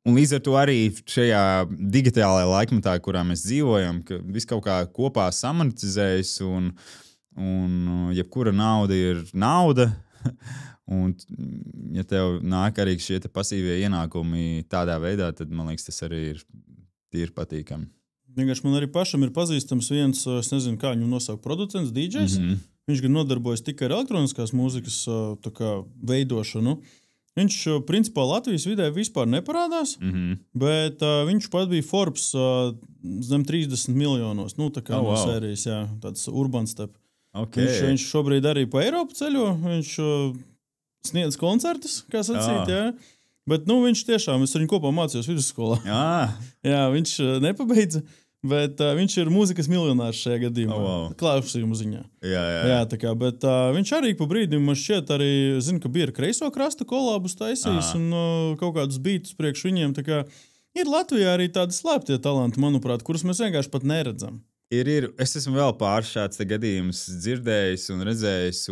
līdz ar to arī šajā digitālajā laikmetā, kurā mēs dzīvojam, ka viss kaut kā kopā samonetizējas, un jebkura nauda ir nauda, un ja tev nāk arī šie pasīvie ienākumi tādā veidā, tad man liekas, tas arī ir patīkami. Vienkārši man arī pašam ir pazīstams viens, es nezinu, kā viņu nosaukt, producents, DJs. Viņš gan nodarbojas tikai ar elektroniskās mūzikas tā kā veidošanu. Viņš, principā, Latvijas vidē vispār neparādās, bet viņš pat bija Forbes zem 30 miljonos. Nu, tā kā no sērijas, jā, tāds urban step. Okay. Viņš šobrīd arī pa Eiropu ceļo, viņš sniedz koncertus, kā sacīt, jā. Bet, nu, viņš tiešām, es ar viņu kopā mācījos vidusskolā. Jā, viņš nepabeidza. Bet viņš ir mūzikas miljonārs šajā gadījumā. Klausījuma ziņā. Jā, tā kā, bet viņš arī pa brīdim, man šķiet, arī zinu, ka bija ar Kreiso krasta kolābus taisījis un kaut kādus beatus priekš viņiem. Tā kā ir Latvijā arī tādi slēptie talanti, manuprāt, kurus mēs vienkārši pat neredzam. Ir. Es esmu vēl pāris šāds gadījums dzirdējis un redzējis,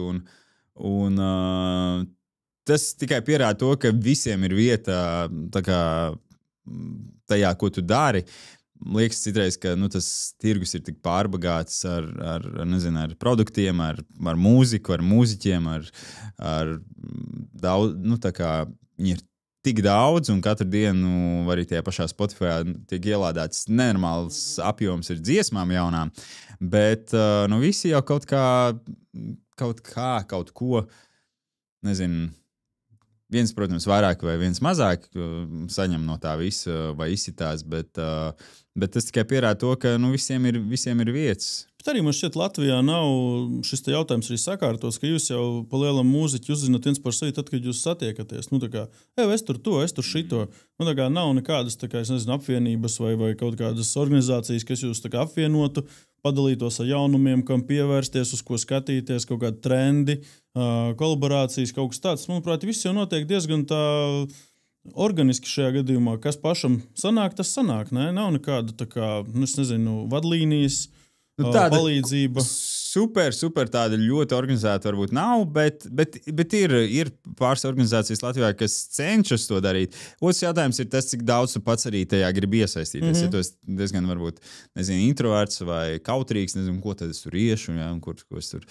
un tas tikai pierāda to, ka visiem ir vieta tā kā tajā, ko tu dari. Liekas citreiz, ka tas tirgus ir tik pārbagāts ar produktiem, ar mūziku, ar mūziķiem, ar daudz, tā kā viņi ir tik daudz, un katru dienu arī tajā pašā Spotify tiek ielādēts nenormāls apjoms ir dziesmām jaunām, bet visi jau kaut ko, nezinu, viens, protams, vairāk vai viens mazāk saņem no tā visa vai izsitās, bet tas tikai pierāda to, ka visiem ir vietas. Bet arī man šķiet, Latvijā nav šis te jautājums arī sakārtos, ka jūs jau pa lielam mūziķi uzzināt viens par sevi tad, kad jūs satiekaties. Nu, tā kā, es tur to, es tur šito. Nu, tā kā nav nekādas, tā kā, es nezinu, apvienības vai kaut kādas organizācijas, kas jūs tā kā apvienotu, padalītos ar jaunumiem, kam pievērsties, uz ko skatīties, kaut kādi trendi, kolaborācijas, kaut kas tāds. Manuprāt, viss jau notiek diezgan tā organiski šajā gadījumā. Kas pašam sanāk, tas sanāk, ne? Nav nekāda tā kā, es nezinu, vadlīnijas, tāda palīdzība. Super tāda ļoti organizēta varbūt nav, bet ir pāris organizācijas Latvijā, kas cenšas to darīt. Otrs jautājums ir tas, cik daudz tu pats arī tajā gribi iesaistīties. Ja tu esi diezgan varbūt, nezinu, introverts vai kautrīgs, nezinu, ko tad es tur iešu, ja, un ko es tur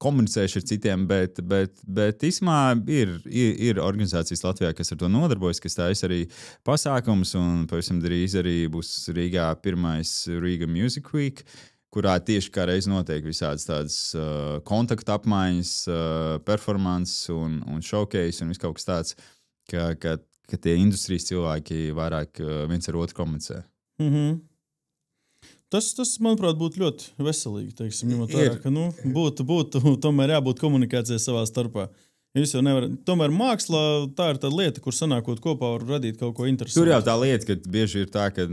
komunicēšu ar citiem, bet īsumā ir organizācijas Latvijā, kas ar to nodarbojas, kas taisa arī pasākums, un pavisam drīz arī būs Rīgā pirmais Riga Music Week, kurā tieši kā reiz notiek visādas tādas kontaktu apmaiņas, performances un showcase un viss kaut kas tāds, ka tie industrijas cilvēki vairāk viens ar otru komunicē. Tas, manuprāt, būtu ļoti veselīgi, teiksim, ņemot vērā, ka būtu tomēr jābūt komunikācijai savā starpā. Jūs jau nevarat. Tomēr mākslā tā ir tāda lieta, kur sanākot kopā var radīt kaut ko interesantu. Tur jau tā lieta, ka bieži ir tā, ka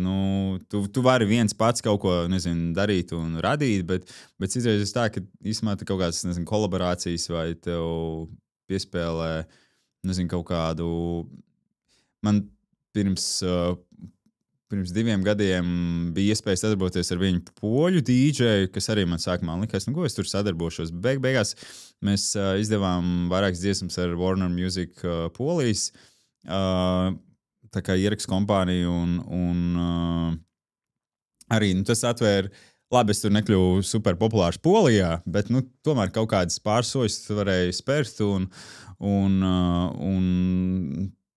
tu vari viens pats kaut ko, nezinu, darīt un radīt, bet citreiz ir tā, ka īstenībā kaut kādas, nezinu, kolaborācijas vai tev piespēlē, nezinu, kaut kādu. Man pirms 2 gadiem bija iespēja sadarboties ar viņu poļu dīdžeju, kas arī man sākumā likās, ko es tur sadarbošos. Beigās mēs izdevām vairākas dziesmas ar Warner Music Polijas, tā kā ierakstu kompāniju, un arī tas atvēra, labi, es tur nekļuvu super populārs Polijā, bet tomēr kaut kādas pārsojas varēja spērst, un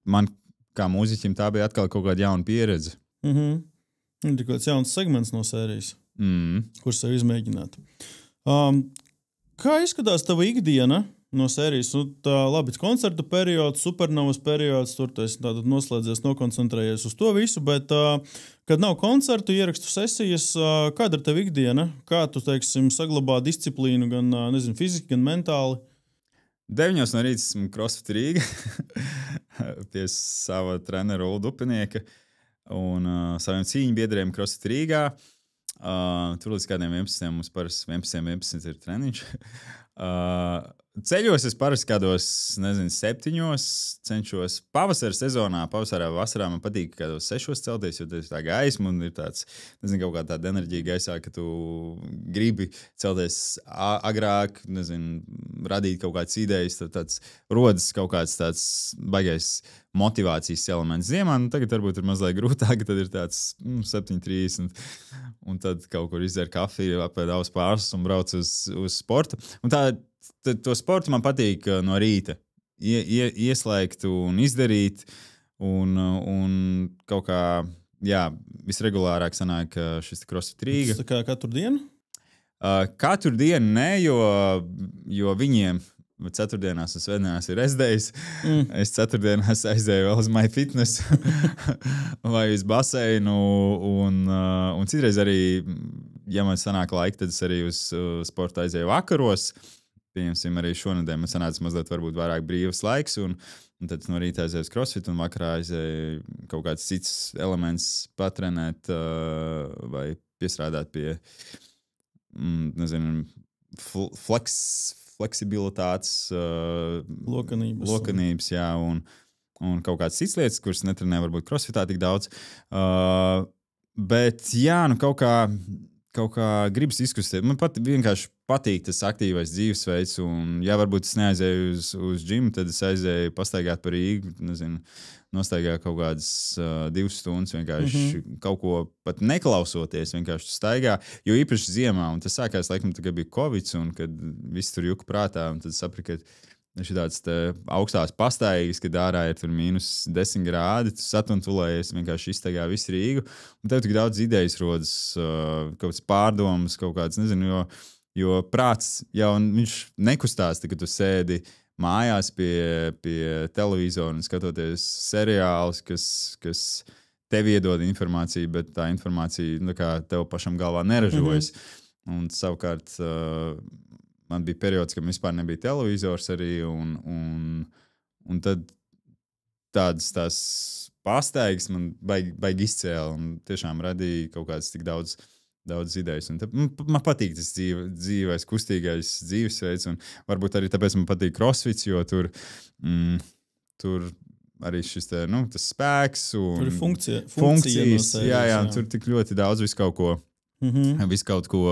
man kā mūziķim tā bija atkal kaut kāda jauna pieredze. Ir kaut kāds jauns segments no sērijas, kurš sev izmēģināt. Kā izskatās tava ikdiena no sērijas? Tā labi, koncertu periods, supernovas periods, tur tu esi tātad noslēdzies, nokoncentrējies uz to visu, bet kad nav koncertu, ierakstu sesijas, kāda ir tava ikdiena? Kā tu, teiksim, saglabā disciplīnu gan, nezinu, fiziski, gan mentāli? 9 no rīta esmu CrossFit Rīga pie sava trenera Ulu Dupinieka un saviem cīņu biedriem CrossFit Rīgā. Tur līdz kādiem 11 mums parasti 11 ir treniņš. Ceļos es parasti kādos, nezinu, 7 cenšos pavasara sezonā, pavasarā, vasarā man patīk kādos 6 celties, jo tas ir tā gaisma un ir tāds, nezinu, kaut kā tāda enerģija gaisā, ka tu gribi celties agrāk, nezinu, radīt kaut kādas idejas, tad tāds rodas kaut kāds tāds baigais motivācijas elements ziemā, tagad varbūt ir mazliet grūtāk, tad ir tāds 7:30 un tad kaut kur izdzer kafiju, apēd aus pārslas un brauc uz sportu. Un to sportu man patīk no rīta ieslēgt un izdarīt un kaut kā jā, visregulārāk sanāk šis CrossFit Rīga. Tas tā kā katru dienu? Katru dienu nē, jo viņiem ceturtdienās un svētdienās ir restdays. Es ceturtdienās aizēju vēl uz MyFitness vai uz baseinu. Un citreiz arī, ja man sanāk laika, tad es arī uz sporta aizēju vakaros. Pieņemsim, arī šonadēļ man sanāca mazliet varbūt vairāk brīvs laiks. Un tad no rīta aizēju uz CrossFit un vakarā aizēju kaut kāds cits elements patrenēt vai piestrādāt pie, nezinu, fleksibilitātes, lokanības, jā, un kaut kādas citas lietas, kuras netrenē varbūt CrossFitā tik daudz. Bet, jā, nu kaut kā gribas izkustēt. Man vienkārši patīk tas aktīvais dzīvesveids, un, ja varbūt es neaizēju uz džimu, tad es aizēju pastaigāt par Rīgu, nezinu, nostaigāju kaut kādas 2 stundas, vienkārši kaut ko pat neklausoties, vienkārši staigā, jo īpaši ziemā, un tas sākās, laikam, kad bija Covid, un kad viss tur juka prātā, un tad sapratu, ka ir tāds augstās pastaigas, kad ārā ir tur -10 grādi, tu satuntulējies, vienkārši iztaigā visu Rīgu, un tev tik daudz idejas rodas, kaut kāds pārdomas, kaut kāds, nezinu, jo prāts jau viņš nekustās, kad tu sēdi mājās pie televizora un skatoties seriālus, kas tev iedod informāciju, bet tā informācija tev pašam galvā neražojas. Un savukārt man bija periods, kad man vispār nebija televizors arī, un tad tādas tās pastaigas man baigi izcēla un tiešām radīja kaut kāds tik daudz idejas. Man patīk tas dzīvais, kustīgais dzīvesveids, un varbūt arī tāpēc man patīk CrossFit, jo tur arī šis tas spēks un tur ir funkcijas. Jā, tur tik ļoti daudz visu kaut ko. Visu kaut ko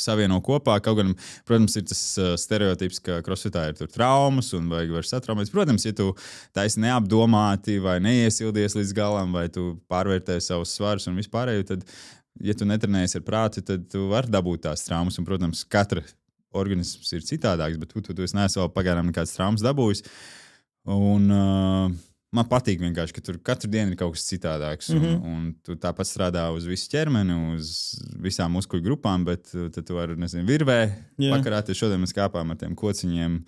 savieno kopā. Kaut gan, protams, ir tas stereotips, ka CrossFitā ir tur traumas un vajag var satraumēties. Protams, ja tu taisi neapdomāti vai neiesildies līdz galam, vai tu pārvērtē savus svarus un vispārējo, tad ja tu netrenējies ar prātu, tad tu vari dabūt tās traumas. Un, protams, katra organisms ir citādāks, bet tu neesi vēl pagaidām nekādas traumas dabūjis. Un man patīk vienkārši, ka tur katru dienu ir kaut kas citādāks. Un tu tāpat strādā uz visu ķermeni, uz visām muskuļu grupām, bet tad tu vari, nezinu, virvē pakarāties. Šodien mēs kāpām ar tiem kociņiem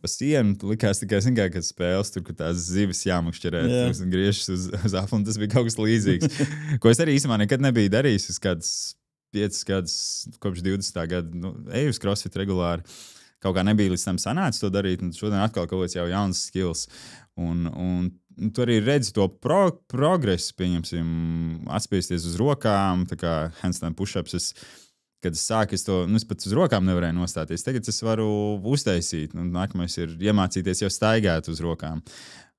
pa sienu. Likās tikai, kad spēles, tur, kur tās zivis jāmakšķerē, un griežas uz apli, un tas bija kaut kas līdzīgs. Ko es arī īstenībā nekad nebiju darījis. Es kāds 5 gadus, kopš 20. gada, eju uz CrossFit regulāri. Kaut kā nebija līdz tam sanācis to darīt, un šodien atkal kaut kāds jau jauns skills. Un tu arī redzi to progresu, pieņemsim, atspiesties uz rokām, tā kā handstand push-ups. Kad es sāku, es pat uz rokām nevarēju nostāties. Tagad es varu uztaisīt. Nākamais ir iemācīties jau staigāt uz rokām.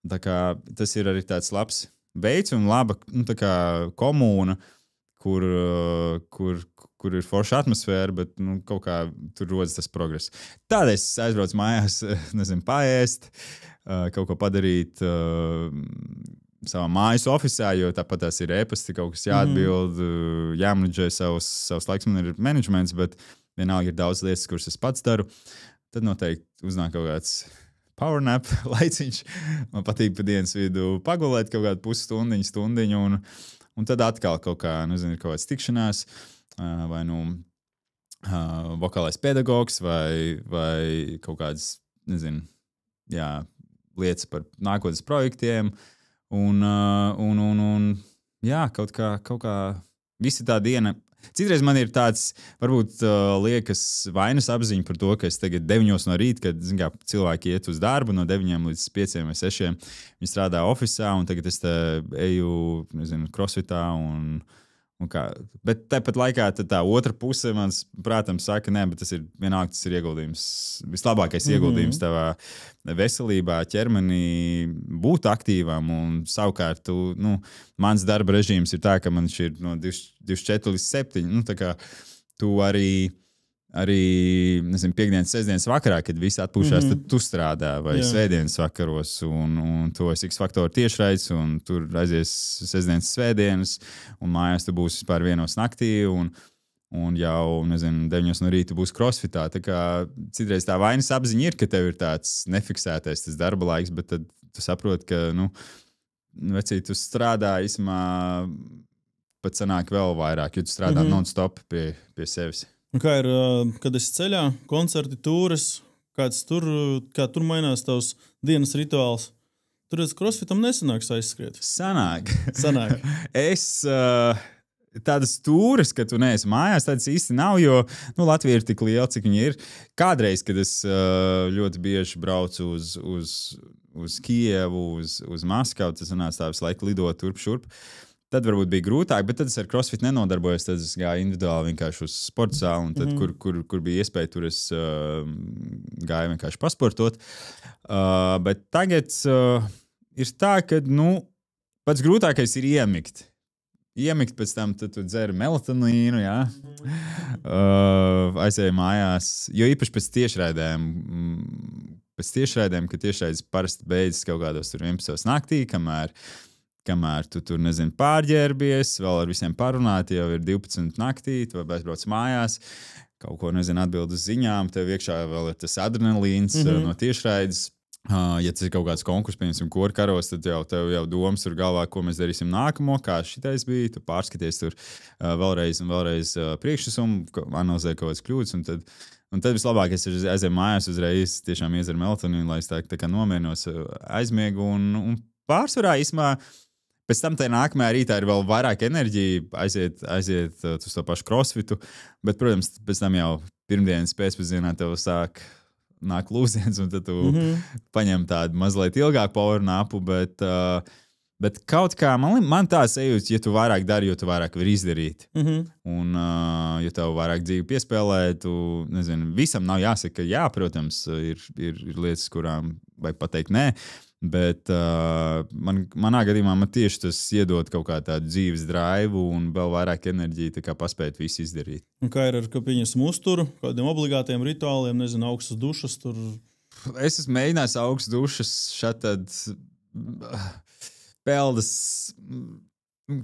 Tā kā tas ir arī tāds labs veids un laba komūna, kur ir forša atmosfēra, bet kaut kā tur rodas tas progress. Tādēļ es aizbraucu mājās, nezinu, paēst, kaut ko padarīt savā mājas ofisā, jo tāpat tās ir e-pasti, kaut kas jāatbild, jāmanedžē savs laiks, man ir menedžments, bet vienalga ir daudz lietas, kuras es pats daru. Tad noteikti uznāk kaut kāds power nap laiciņš. Man patīk pa dienas vidu pagulēt kaut kādu pusstundiņu, un tad atkal kaut kā, nezinu, ir kaut kāds tikšanās, vai vokālais pedagogs, vai kaut kādas, nezinu, lietas par nākotnes projektiem. Un kaut kā visa tā diena. Citreiz man ir tāds, varbūt liekas vainas apziņa par to, ka es tagad 9 no rīta, kad cilvēki iet uz darbu no 9 līdz 5 vai 6, viņi strādā ofisā, un tagad es eju, nezinu, CrossFitā bet tāpat laikā tā otra puse man, prātams, saka, nē, bet tas ir vienalga, tas ir ieguldījums, vislabākais ieguldījums tavā veselībā, ķermenī, būt aktīvam, un savukārt mans darba režīms ir tā, ka man ir no 24 līdz 7, tā kā tu arī, nezinu, piekdienas, sestdienas vakarā, kad visi atpūšās, tad tu strādā, vai svētdienas vakaros, un to es X-faktoru tiešraids, un tur aizies sestdienas, svētdienas, un mājās tu būsi vispār 1 naktī, un jau, nezinu, 9 no rīta būs CrossFitā. Tā kā citreiz tā vainas apziņa ir, ka tev ir tāds nefiksētais tas darba laiks, bet tad tu saproti, ka, vecīt, tu strādā īsumā pat sanāk vēl vairāk, jo tu strādā non-stop pie sevis. Un kā ir, kad esi ceļā, koncerti, tūres, kā tur mainās tavs dienas rituāls? Tur es crossfitam nesanāks aizskriet. Sanāk. Es tādas tūres, ka tu neesi mājās, tādas īsti nav, jo Latvija ir tik liela, cik viņa ir. Kādreiz, kad es ļoti bieži braucu uz Kijevu, uz Maskavu, tas sanāca tā visu laiku lidot turp šurp. Tad varbūt bija grūtāk, bet tad es ar crossfit nenodarbojos. Tad es gāju individuāli vienkārši uz sporta zāli, un tad, kur bija iespēja, tur es gāju vienkārši pasportot. Bet tagad ir tā, ka pats grūtākais ir iemigt. Iemigt pēc tam tu dzer melatonīnu, jā. Aizēju mājās, jo īpaši pēc tiešraidēm, kad tiešraides parasti beidzas kaut kādos 11. naktī, kamēr tu tur, nezinu, pārģērbies, vēl ar visiem parunāt, jau ir 12 naktī, tu vai aizbrauc mājās, kaut ko, nezinu, atbild uz ziņām, tev iekšā vēl ir tas adrenalīns no tiešraides. Ja tas ir kaut kāds konkurss, piemēram, kora karos, tad tev jau domas tur galvā, ko mēs darīsim nākamo, kā šitais bija, tu pārskaties tur vēlreiz priekšnesumu, analizē kaut kādas kļūdas, un tad vislabākais ir aizēju mājās uzreiz, tiešām iedzeru melatonīnu, lai es tā kā nomierinos, aizmiegu un pārsvarā īsumā. Pēc tam tajā nākamajā rītā ir vēl vairāk enerģija aiziet uz to pašu crossfitu, bet, protams, pēc tam jau pirmdienas pēcpusdienā tev nāk lūziens, un tad tu paņem tādu mazliet ilgāku powernapu, bet kaut kā man tā sajūta, ja tu vairāk dari, jo tu vairāk vari izdarīt. Un, ja tev vairāk dzīvi piespēlē, tu, nezinu, visam nav jāsaka, jā, protams, ir lietas, kurām vajag pateikt nē, bet manā gadījumā man tieši tas iedod kaut kā tādu dzīves draivu un vēl vairāk enerģiju, tā kā paspēt visu izdarīt. Un kā ir ar kapiņas uzturu, kādiem obligātiem rituāliem, nezinu, augstas dušas tur? Es esmu mēģinājis augstas dušas, šatad peldas,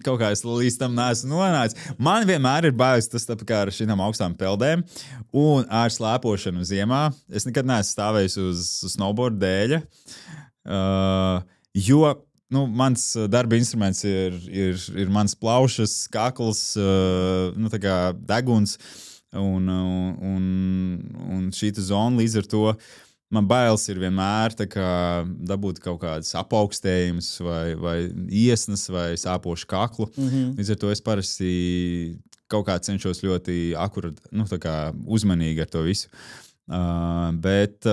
kaut kā es līdz tam neesmu nonācis. Man vienmēr ir bailes tas tā kā ar šīm augstām peldēm un ar slēpošanu ziemā. Es nekad neesmu stājis uz snowboard dēļa. Jo mans darba instruments ir mans plaušas, kakls, tā kā deguns un šīta zona līdz ar to. Man bailes ir vienmēr tā kā dabūt kaut kādas apaugstējumus vai iesnas vai sāpošu kaklu. Līdz ar to es parasti kaut kā cenšos ļoti tā kā uzmanīgi ar to visu. Bet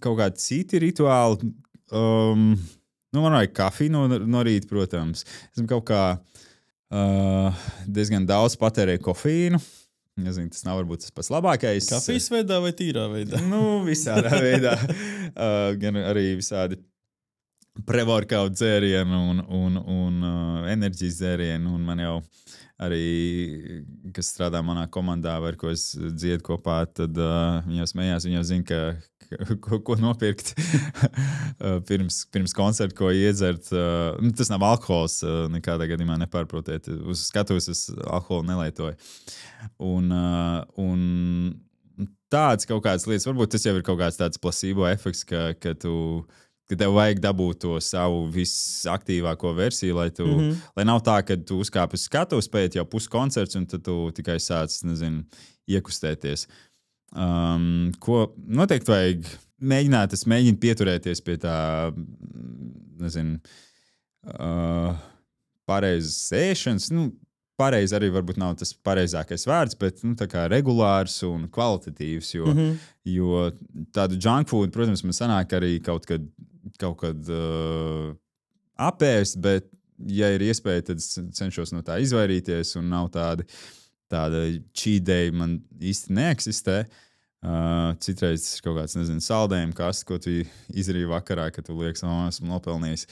kaut kādi citi rituāli, man vajag kafiju no rīta, protams. Esmu kaut kā diezgan daudz patērēju kofīnu. Nezinu, tas nav varbūt tas pats labākais. Kafijas veidā vai tīrā veidā? Visādā veidā. Gan arī visādi pre-workout dzērienu un enerģijas dzērienu. Un man jau arī, kas strādā manā komandā, ar ko es dziedu kopā, tad viņi jau smējās, viņi jau zina, ko nopirkt pirms koncerta, ko iedzert. Tas nav alkohols, nekādā gadījumā nepārprotiet. Uz skatuves es alkoholu nelietoju. Un tāds kaut kādas lietas, varbūt tas jau ir kaut kāds tāds placebo efekts, ka tev vajag dabūt to savu visaktīvāko versiju, lai nav tā, ka tu uzkāp uz skatuves, pēc jau puskoncerts, un tad tu tikai sāc, nezinu, iekustēties. Ko noteikti vajag mēģināt, es mēģinu pieturēties pie tā, nezinu, pareizas ēšanas, pareizi arī varbūt nav tas pareizākais vārds, bet tā kā regulārs un kvalitatīvs, jo tādu junk food, protams, man sanāk arī kaut kad apēst, bet ja ir iespēja, tad cenšos no tā izvairīties un nav tāda cheat day man īsti neeksistē. Citreiz tas ir kaut kāds, nezinu, saldējuma kasts, ko tu izdarīji vakarā, ka tu liekas, esmu nopelnījis.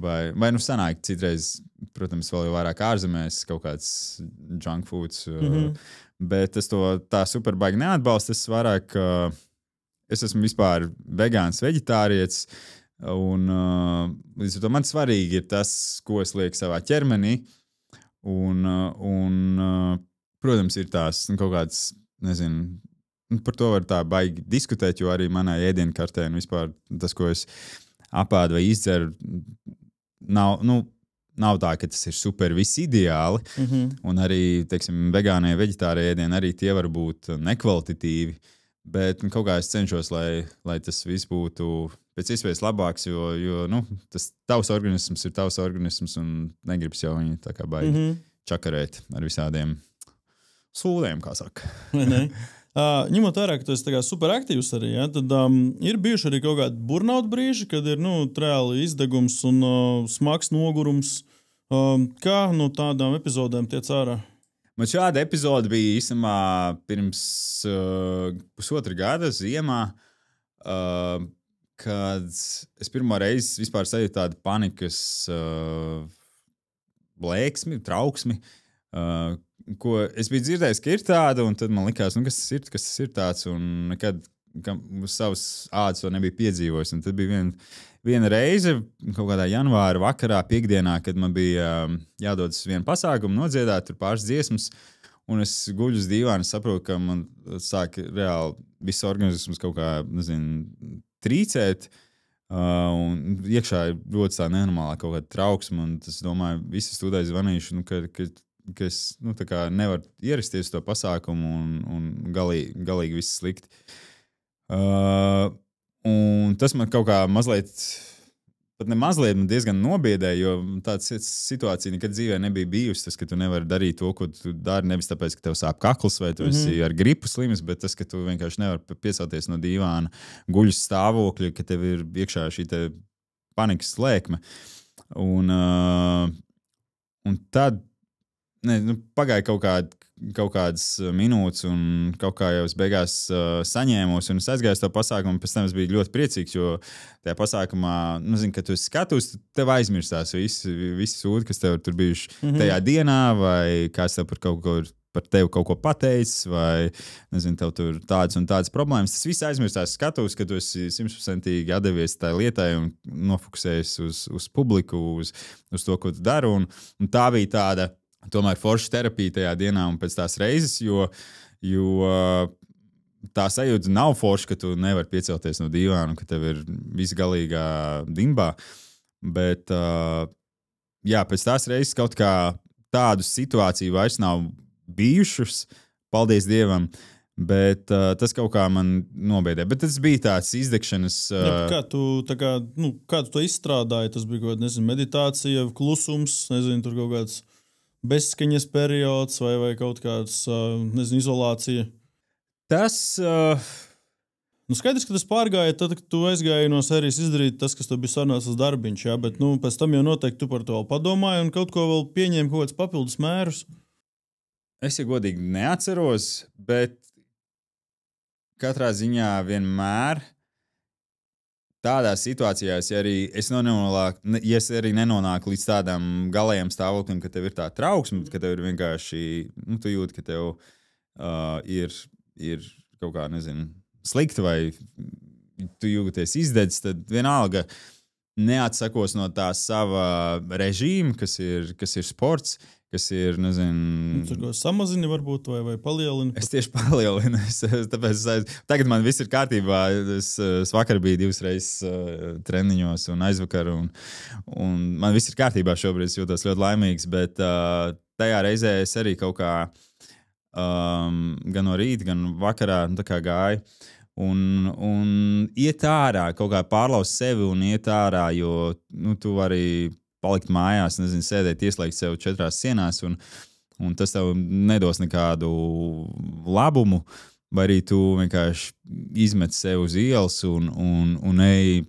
Vai sanāk, citreiz, protams, vēl jau vairāk ārzemēs kaut kāds junk foods, bet es to tā super baigi neatbalstu. Es vairāk, es esmu vispār vegāns, veģetārietis, un līdz ar to man svarīgi ir tas, ko es lieku savā ķermenī, un protams, ir tās kaut kāds, nezinu, par to var tā baigi diskutēt, jo arī manā ēdienkartē un vispār tas, ko es apēdu vai izdzeru, nav tā, ka tas ir super viss ideāli. Un arī, teiksim, vegānie, veģetārie ēdieni arī tie var būt nekvalitatīvi. Bet kaut kā es cenšos, lai tas viss būtu pēc iespējas labāks, jo tas tavs organisms ir tavs organisms un negribas jau viņu tā kā baigi čakarēt ar visādiem sūdiem, kā saka. Ņemot vērā, ka tu esi superaktīvs arī, tad ir bijuši arī kaut kādi burnout brīži, kad ir reāli izdegums un smags nogurums. Kā no tādām epizodēm tiec ārā? Man šāda epizode bija īstenībā pirms pusotra gada ziemā, kad es pirmo reizi vispār sajūtu tādu panikas blēksmi, trauksmi, ko es biju dzirdējis, ka ir tāda, un tad man likās, kas tas ir tāds, un nekad uz savas ādas to nebija piedzīvojis. Un tad bija viena reize, kaut kādā janvāra vakarā, piekdienā, kad man bija jādodas uz vienu pasākumu, nodziedāt tur pāris dziesmas, un es guļu uz dīvānu, saprotu, ka man sāk reāli viss organisms kaut kā, trīcēt, un iekšā ir ļoti tā nenormālā kaut kāda trauksma, un tas, domāju, visi studēji zvanījuši, ka es nevaru ierasties uz to pasākumu un galīgi viss slikti. Un tas man kaut kā mazliet, pat ne mazliet, man diezgan nobiedēja, jo tāda situācija nekad dzīvē nebija bijusi. Tas, ka tu nevari darīt to, ko tu dari, nevis tāpēc, ka tev sāp kakls vai tu esi ar gripu slims, bet tas, ka tu vienkārši nevari piecelties no dīvāna guļas stāvokļa, ka tev ir iekšā šī te panikas slēkme. Un tad pagāja kaut kādas minūtes, un kaut kā jau es beigās saņēmos, un es aizgāju uz to pasākumu, pēc tam es biju ļoti priecīgs, jo tajā pasākumā, kad tu skatos, tev aizmirstās visi sūdi, kas tev tur bijuši tajā dienā, vai kāds tev par tevi kaut ko pateicis, vai, tev tur tādas un tādas problēmas. Tas viss aizmirstās skatos, ka tu esi 100% atdevies tai lietai un nofokusējies uz publiku, uz to, ko tu dari, un tā bija tāda tomēr forša terapija tajā dienā un pēc tās reizes, jo tā sajūta nav forša, ka tu nevari piecelties no dīvāna un ka tev ir viss galīgā dimbā. Bet, pēc tās reizes kaut kā tādu situāciju vairs nav bijušas, paldies Dievam, bet tas kaut kā man nobiedē. Bet tas bija tāds izdegšanas... Kā tu to izstrādāji? Tas bija kaut kāda, meditācija, klusums, tur kaut kāds bezskaņas periods vai kaut kāds, izolācija? Tas... Skaidrs, ka tas pārgāja tad, kad tu aizgāji no sērijas izdarīt tas, kas tev bija sarunāts darbiņš, bet pēc tam jau noteikti tu par to vēl padomāji un kaut ko vēl pieņēmi, kaut kāds papildus mērus. Es, ja godīgi, neatceros, bet katrā ziņā vienmēr tādās situācijās, ja es arī nenonāku līdz tādam galējam stāvoklim, ka tev ir tā trauksme, ka tev ir vienkārši, tu jūti, ka tev ir kaut kā, slikti vai tu jūties izdedzis, tad vienalga neatsakos no tā sava režīma, kas ir sports, kas ir, Tur ko samazini varbūt vai palielini? Es tieši palielinu. Tagad man viss ir kārtībā. Es vakar biju 2 reizes treniņos un aizvakar, un man viss ir kārtībā šobrīd. Es jūtos ļoti laimīgs, bet tajā reizē es arī kaut kā gan no rīta, gan vakarā gāju. Un iet ārā, kaut kā pārlaust sevi un iet ārā, jo tu vari palikt mājās, sēdēt, ieslēgt sev 4 sienās, un tas tev nedos nekādu labumu, vai arī tu vienkārši izmet sev uz ielas un ej,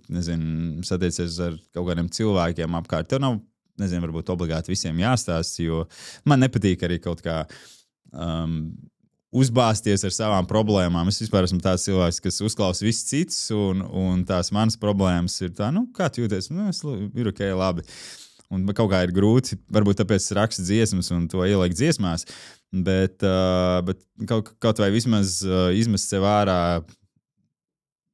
satiecies ar kaut kādiem cilvēkiem apkārt. Tev nav, varbūt obligāti visiem jāstāst, jo man nepatīk arī kaut kā uzbāzties ar savām problēmām. Es vispār esmu tāds cilvēks, kas uzklausa visus citus, un tās manas problēmas ir tā, kā tu jūties? Ir ok, labi. Un kaut kā ir grūti, varbūt tāpēc rakstu dziesmas un to ielikt dziesmās, bet kaut vai vismaz izmest sev ārā,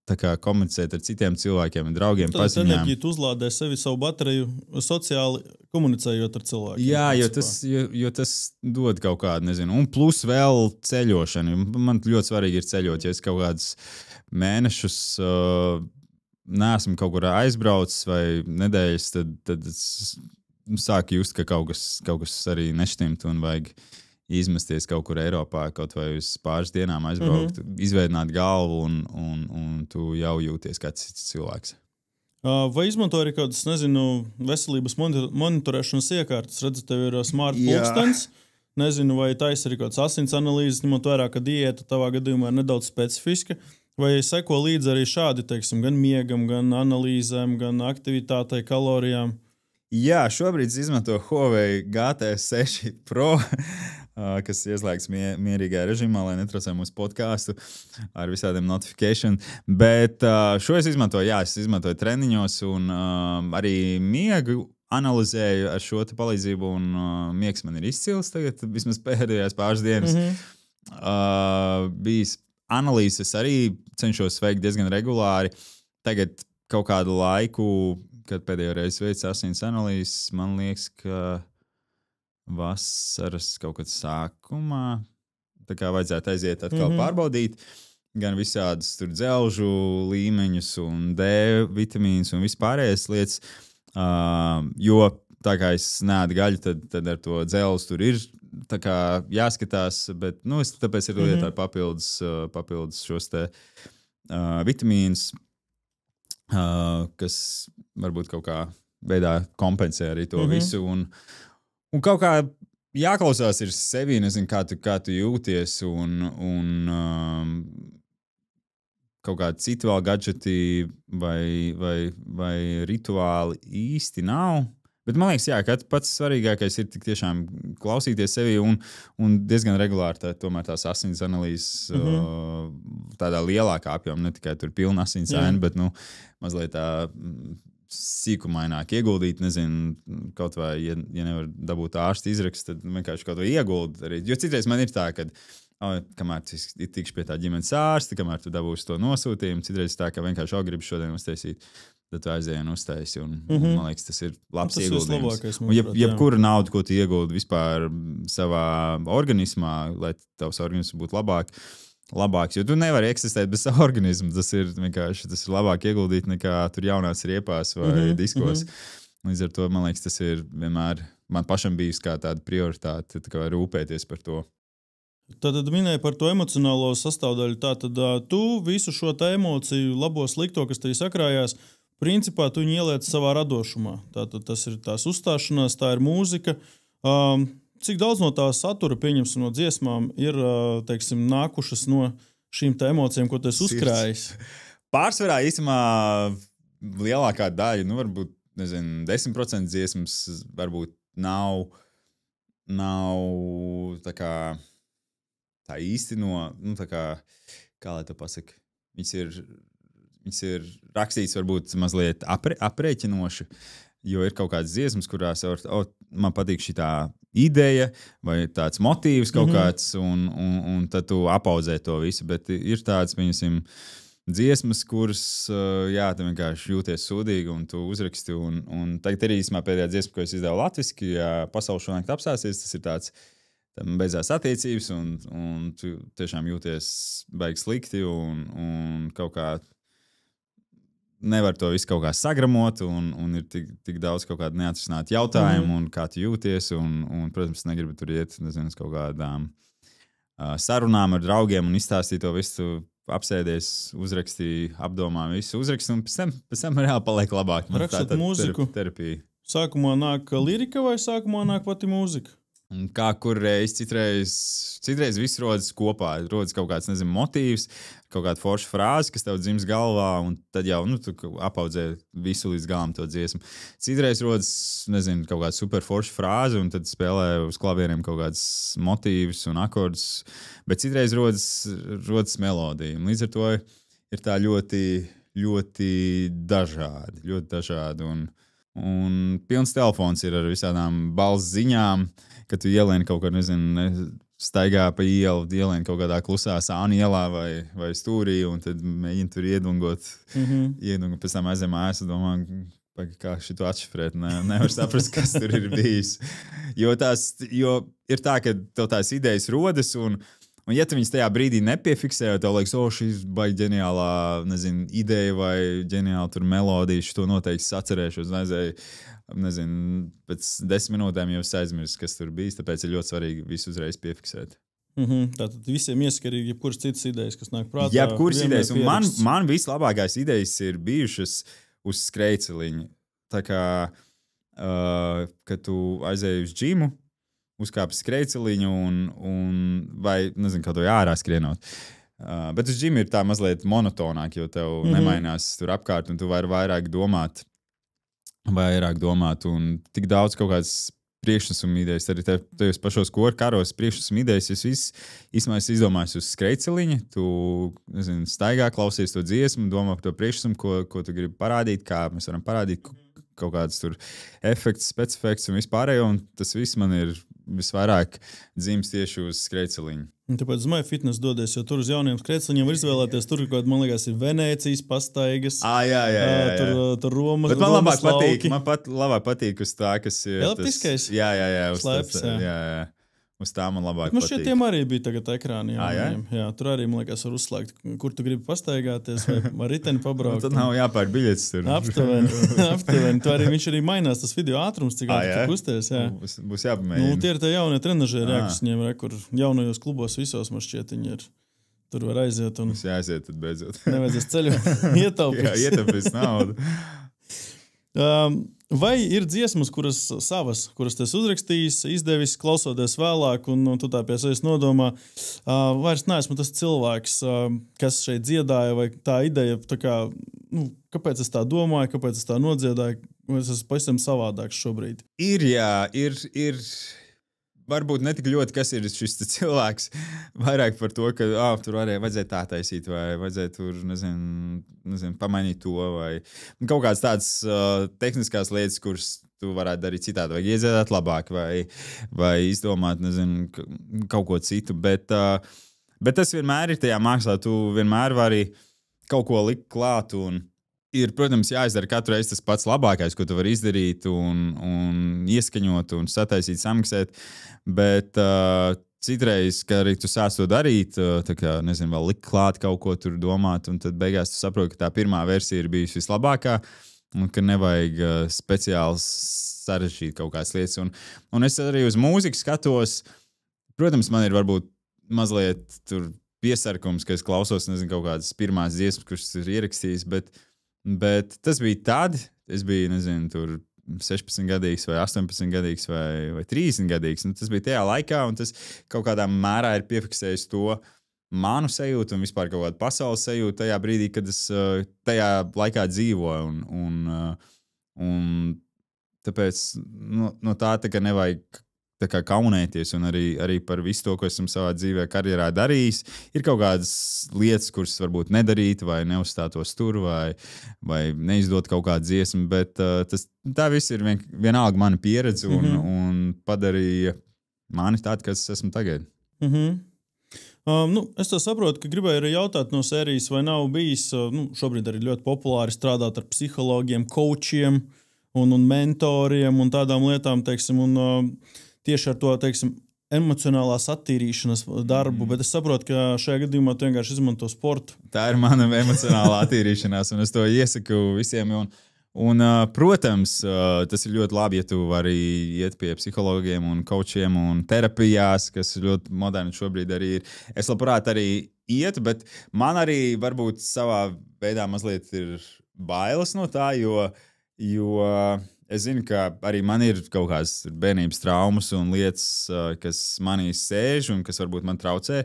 tā kā komunicēt ar citiem cilvēkiem, draugiem, paziņām. Tad enerģija tu uzlādē sevi savu bateriju sociāli komunicējot ar cilvēkiem. Jā, jo tas dod kaut kādu, un plus vēl ceļošanu. Man ļoti svarīgi ir ceļot, ja es kaut kādus mēnešus neesmu kaut kur aizbraucis vai nedēļas, tad es sāku just, ka kaut kas arī nešķimt un vajag izmesties kaut kur Eiropā, kaut vai uz pāris dienām aizbraukt, izveidināt galvu un tu jau jūties kā cits cilvēks. Vai izmanto arī kādas, nezinu, veselības monitorēšanas iekārtas? Redzu, tev ir smart pulkstens. Nezinu, vai taisa arī kāds asins analīzes, ņemot vērā, ka diēta tavā gadījumā ir nedaudz specifiska. Vai seko līdzi arī šādi, teiksim, gan miegam, gan analīzēm, gan aktivitātei, kalorijām? Jā, šobrīd izmanto Huawei GT6 Pro, kas ieslēgts mierīgā režīmā, lai netraucē mūsu podcastu ar visādiem notifikācijām. Bet šo es izmantoju treniņos un arī miegu analizēju ar šo palīdzību, un miegs man ir izcils tagad, vismaz pēdējās pāris dienas. Bijis analīzes arī cenšos veikt diezgan regulāri. Tagad kaut kādu laiku, kad pēdējo reizi veicu asins analīzes, man liekas, ka vasaras kaut kad sākumā tā kā vajadzētu aiziet atkal pārbaudīt gan visādas tur dzelžu līmeņus un D vitamīnus un vispārējās lietas. Jo tā kā es neēdu gaļu, tad ar to dzelzi tur ir tā kā jāskatās, bet tāpēc ir lieta ar papildus šos te vitamīnus, kas varbūt kaut kā veidā kompensē arī to visu. Un kaut kā jāklausās ir sevi, nezinu, kā tu jūties, un kaut kādi citi vēl gadžeti vai rituāli īsti nav. Bet man liekas, ka pats svarīgākais ir tik tiešām klausīties sevi un diezgan regulāri tomēr tās asins analīzes tādā lielākā apjomā, ne tikai tur pilna asins aina, bet mazliet tā sīkumaināk ieguldīt, nezinu, kaut vai, ja nevar dabūt ārsta izrakstu, tad vienkārši kaut vai ieguldi arī. Jo citreiz man ir tā, ka kamēr tu tikšu pie tā ģimenes ārsta, kamēr tu dabūsi to nosūtījumu, citreiz tā, ka vienkārši gribu šodien uztaisīt, tad tu aizēji un uztaisi. Un man liekas, tas ir labs ieguldījums. Un jebkura nauda, ko tu ieguldi vispār savā organismā, lai tavs organisms būtu labāks, jo tu nevari eksistēt bez savu organismu. Tas ir labāk ieguldīt nekā tur jaunās riepās vai diskos. Līdz ar to, man liekas, tas ir vienmēr man pašam bijis kā tāda prioritāte, tā kā rūpēties par to. Tad minēji par to emocionālo sastāvdaļu. Tātad tu visu šo tā emociju, labo, slikto, kas tev sakrājās, principā tu viņu ieliec savā radošumā. Tātad tas ir tās uzstāšanās, tā ir mūzika. Cik daudz no tā satura, pieņemsim, no dziesmām, ir, teiksim, nākušas no šīm tā emocijām, ko tu esi uzkrājis? Pārsvarā īstenībā lielākā daļa, varbūt, nezinu, 10% dziesmas varbūt nav tā īsti kā lai to pasaka, viņas ir rakstīts varbūt mazliet aprēķinoši, jo ir kaut kādas dziesmas, kurās man patīk šitā ideja vai tāds motīvs kaut kāds, un tad tu apaudzē to visu, bet ir tāds, pieņemsim, dziesmas, kuras, tu vienkārši jūties sūdīgi, un tu uzraksti, un tagad arī īsumā pēdējā dziesma, ko es izdevu latviski, ja pasaule šonakt apstāsies, tas ir tāds, beidzās attiecības, un tu tiešām jūties baigi slikti, un kaut kā nevar to visu kaut kā sagramot, un ir tik daudz kaut kādu neatrisinātu jautājumu, un kā tu jūties, un protams, negribu tur iet, nezinu, kaut kādām sarunām ar draugiem un izstāstīt to visu, apsēdies, uzrakstīji, apdomā visu, uzraksti, un pēc tam reāli paliek labāk. Rakstot mūziku, terapija. Sākumā nāk lirika vai sākumā nāk pati mūzika? Kā kur citreiz viss rodas kopā. Rodas kaut kāds, nezinu, motīvs, kaut kāda forša frāze, kas tev dzims galvā, un tad jau tu apaudzē visu līdz galam to dziesmu. Citreiz rodas, nezinu, kaut kāda super forša frāze, un tad spēlē uz klavieriem kaut kāds motīvs un akordus, bet citreiz rodas melodija. Un līdz ar to ir tā ļoti, ļoti dažādi. Un pilns telefons ir ar visādām balss ziņām, kad tu ielēni kaut kā, nezinu, staigā pa ielu, ielēni kaut kādā klusā sānu ielā vai stūrī, un tad mēģini tur iedungot, pēc tam aizem mājās un domā, kā šito atšifrēt, nevar saprast, kas tur ir bijis. Jo ir tā, ka tev tās idejas rodas, un Un ja tu viņus tajā brīdī nepiefiksē, tev liekas, šī baigi ģeniālā, nezinu, ideja vai ģeniāla tur melodija, to noteikti sacerēšos. Nezinu, pēc 10 minūtēm jau es aizmirsu, kas tur bijis, tāpēc ir ļoti svarīgi visu uzreiz piefiksēt. Tātad visiem ieskarīgi jebkuras citas idejas, kas nāk prātā. Jebkuras idejas, un man vislabākās idejas ir bijušas uz skrejceliņa. Tā kā, kad tu aizēji uz džimu, uzkāpi skrejceliņu vai, nezinu, kaut vai ārā skrienot. Bet uz džimu ir tā mazliet monotonāk, jo tev nemainās tur apkārt, un tu vari vairāk domāt, un tik daudz kaut kādas priekšnesuma idejas, arī tajos pašos karos priekšnesuma idejas, es izdomāju uz skrejceliņa, tu, nezinu, staigā, klausies to dziesmu, domā par to priekšnesumu, ko tu gribi parādīt, kā mēs varam parādīt kaut kādas tur efekts, specifekts un vispārējo, un tas viss man ir visvairāk dzīves tieši uz skrejceliņu. Tāpēc uz MyFitness dodies, jo tur uz jauniem skrejceliņiem var izvēlēties. Tur, man liekas, ir Venēcijas pastaigas. Jā. Tur Romas. Bet man labāk patīk uz tā, kas ir... Elaptiskais? Jā. Slēps, jā. Uz tā man labāk patīk. Šiem arī bija tagad ekrāni. Jā, tur arī, man liekas, var uzslēgt, kur tu gribi pastaigāties vai riteni pabraukt. Tad nav jāpērk biļetes tur. Aptuveni. Tu arī, viņš arī mainās tas video ātrums, cik tu kusties. Jā. Būs jāpamēģina. Tie ir tie jaunie trenažēri, kas viņiem kur jaunajos klubos visos man šķiet viņi ir. Tur var aiziet. Mums jāaiziet tad beidzot. Nevajadzēs ceļu ietaupīt. Jā, ietaupīs naudu. Vai ir dziesmas, kuras tu esi uzrakstījis, izdevis, klausoties vēlāk, un tu tā pie sevis nodomā, vairs neesmu tas cilvēks, kas šeit dziedāja, vai tā ideja, tā kā, kāpēc es tā domāju, kāpēc es tā nodziedāju, vai es esmu pavisam savādāks šobrīd? Ir. Varbūt ne tik ļoti, kas ir šis cilvēks, vairāk par to, ka tur arī vajadzēja tā taisīt, vai vajadzēja tur, nezinu, pamainīt to, vai kaut kādas tādas tehniskās lietas, kuras tu varētu darīt citādi, vai iedziedāt labāk, vai izdomāt, nezinu, kaut ko citu, bet tas vienmēr ir tajā mākslā, tu vienmēr vari kaut ko likt klāt, un ir, protams, jāizdara katru reizi tas pats labākais, ko tu vari izdarīt un ieskaņot un sataisīt, samiksēt, bet citreiz, kad arī tu sāc to darīt, tā kā, nezinu, vēl likt klāt kaut ko tur domāt, un tad beigās tu saproti, ka tā pirmā versija ir bijusi vislabākā, un ka nevajag speciāli sarežģīt kaut kādas lietas. Un es arī uz mūziku skatos, protams, man ir varbūt mazliet tur piesarkums, ka es klausos, nezinu, kaut kādas pirmās dziesmas, kuras ir ierakstījis, bet tas bija tad, es biju, nezinu, tur 16 gadīgs vai 18 gadīgs vai 30 gadīgs. Tas bija tajā laikā, un tas kaut kādā mērā ir piefiksējis to manu sajūtu un vispār kaut kādu pasaules sajūtu tajā brīdī, kad es tajā laikā dzīvoju. Un tāpēc no tā nevajag tā kā kaunēties, un arī par visu to, ko esmu savā dzīvē, karjerā darījis. Ir kaut kādas lietas, kuras varbūt nedarīt, vai neuzstātos tur, vai neizdot kaut kādu dziesmu, bet tā viss ir vienalga mana pieredze un padarīja mani tādu, kas esmu tagad. Es tā saprotu, ka gribēju arī jautāt no sērijas, vai nav bijis, šobrīd arī ļoti populāri strādāt ar psihologiem, coachiem un mentoriem un tādām lietām, teiksim, un tieši ar to, teiksim, emocionālās attīrīšanas darbu, bet es saprotu, ka šajā gadījumā tu vienkārši izmanto sportu. Tā ir mana emocionālā attīrīšanās, un es to iesaku visiem. Protams, tas ir ļoti labi, ja tu vari iet pie psihologiem un coachiem un terapijās, kas ļoti moderni šobrīd arī ir. Es labprāt arī ietu, bet man arī varbūt savā veidā mazliet ir bailes no tā, jo es zinu, ka arī man ir kaut kādas bērnības traumas un lietas, kas manī sēž un kas varbūt man traucē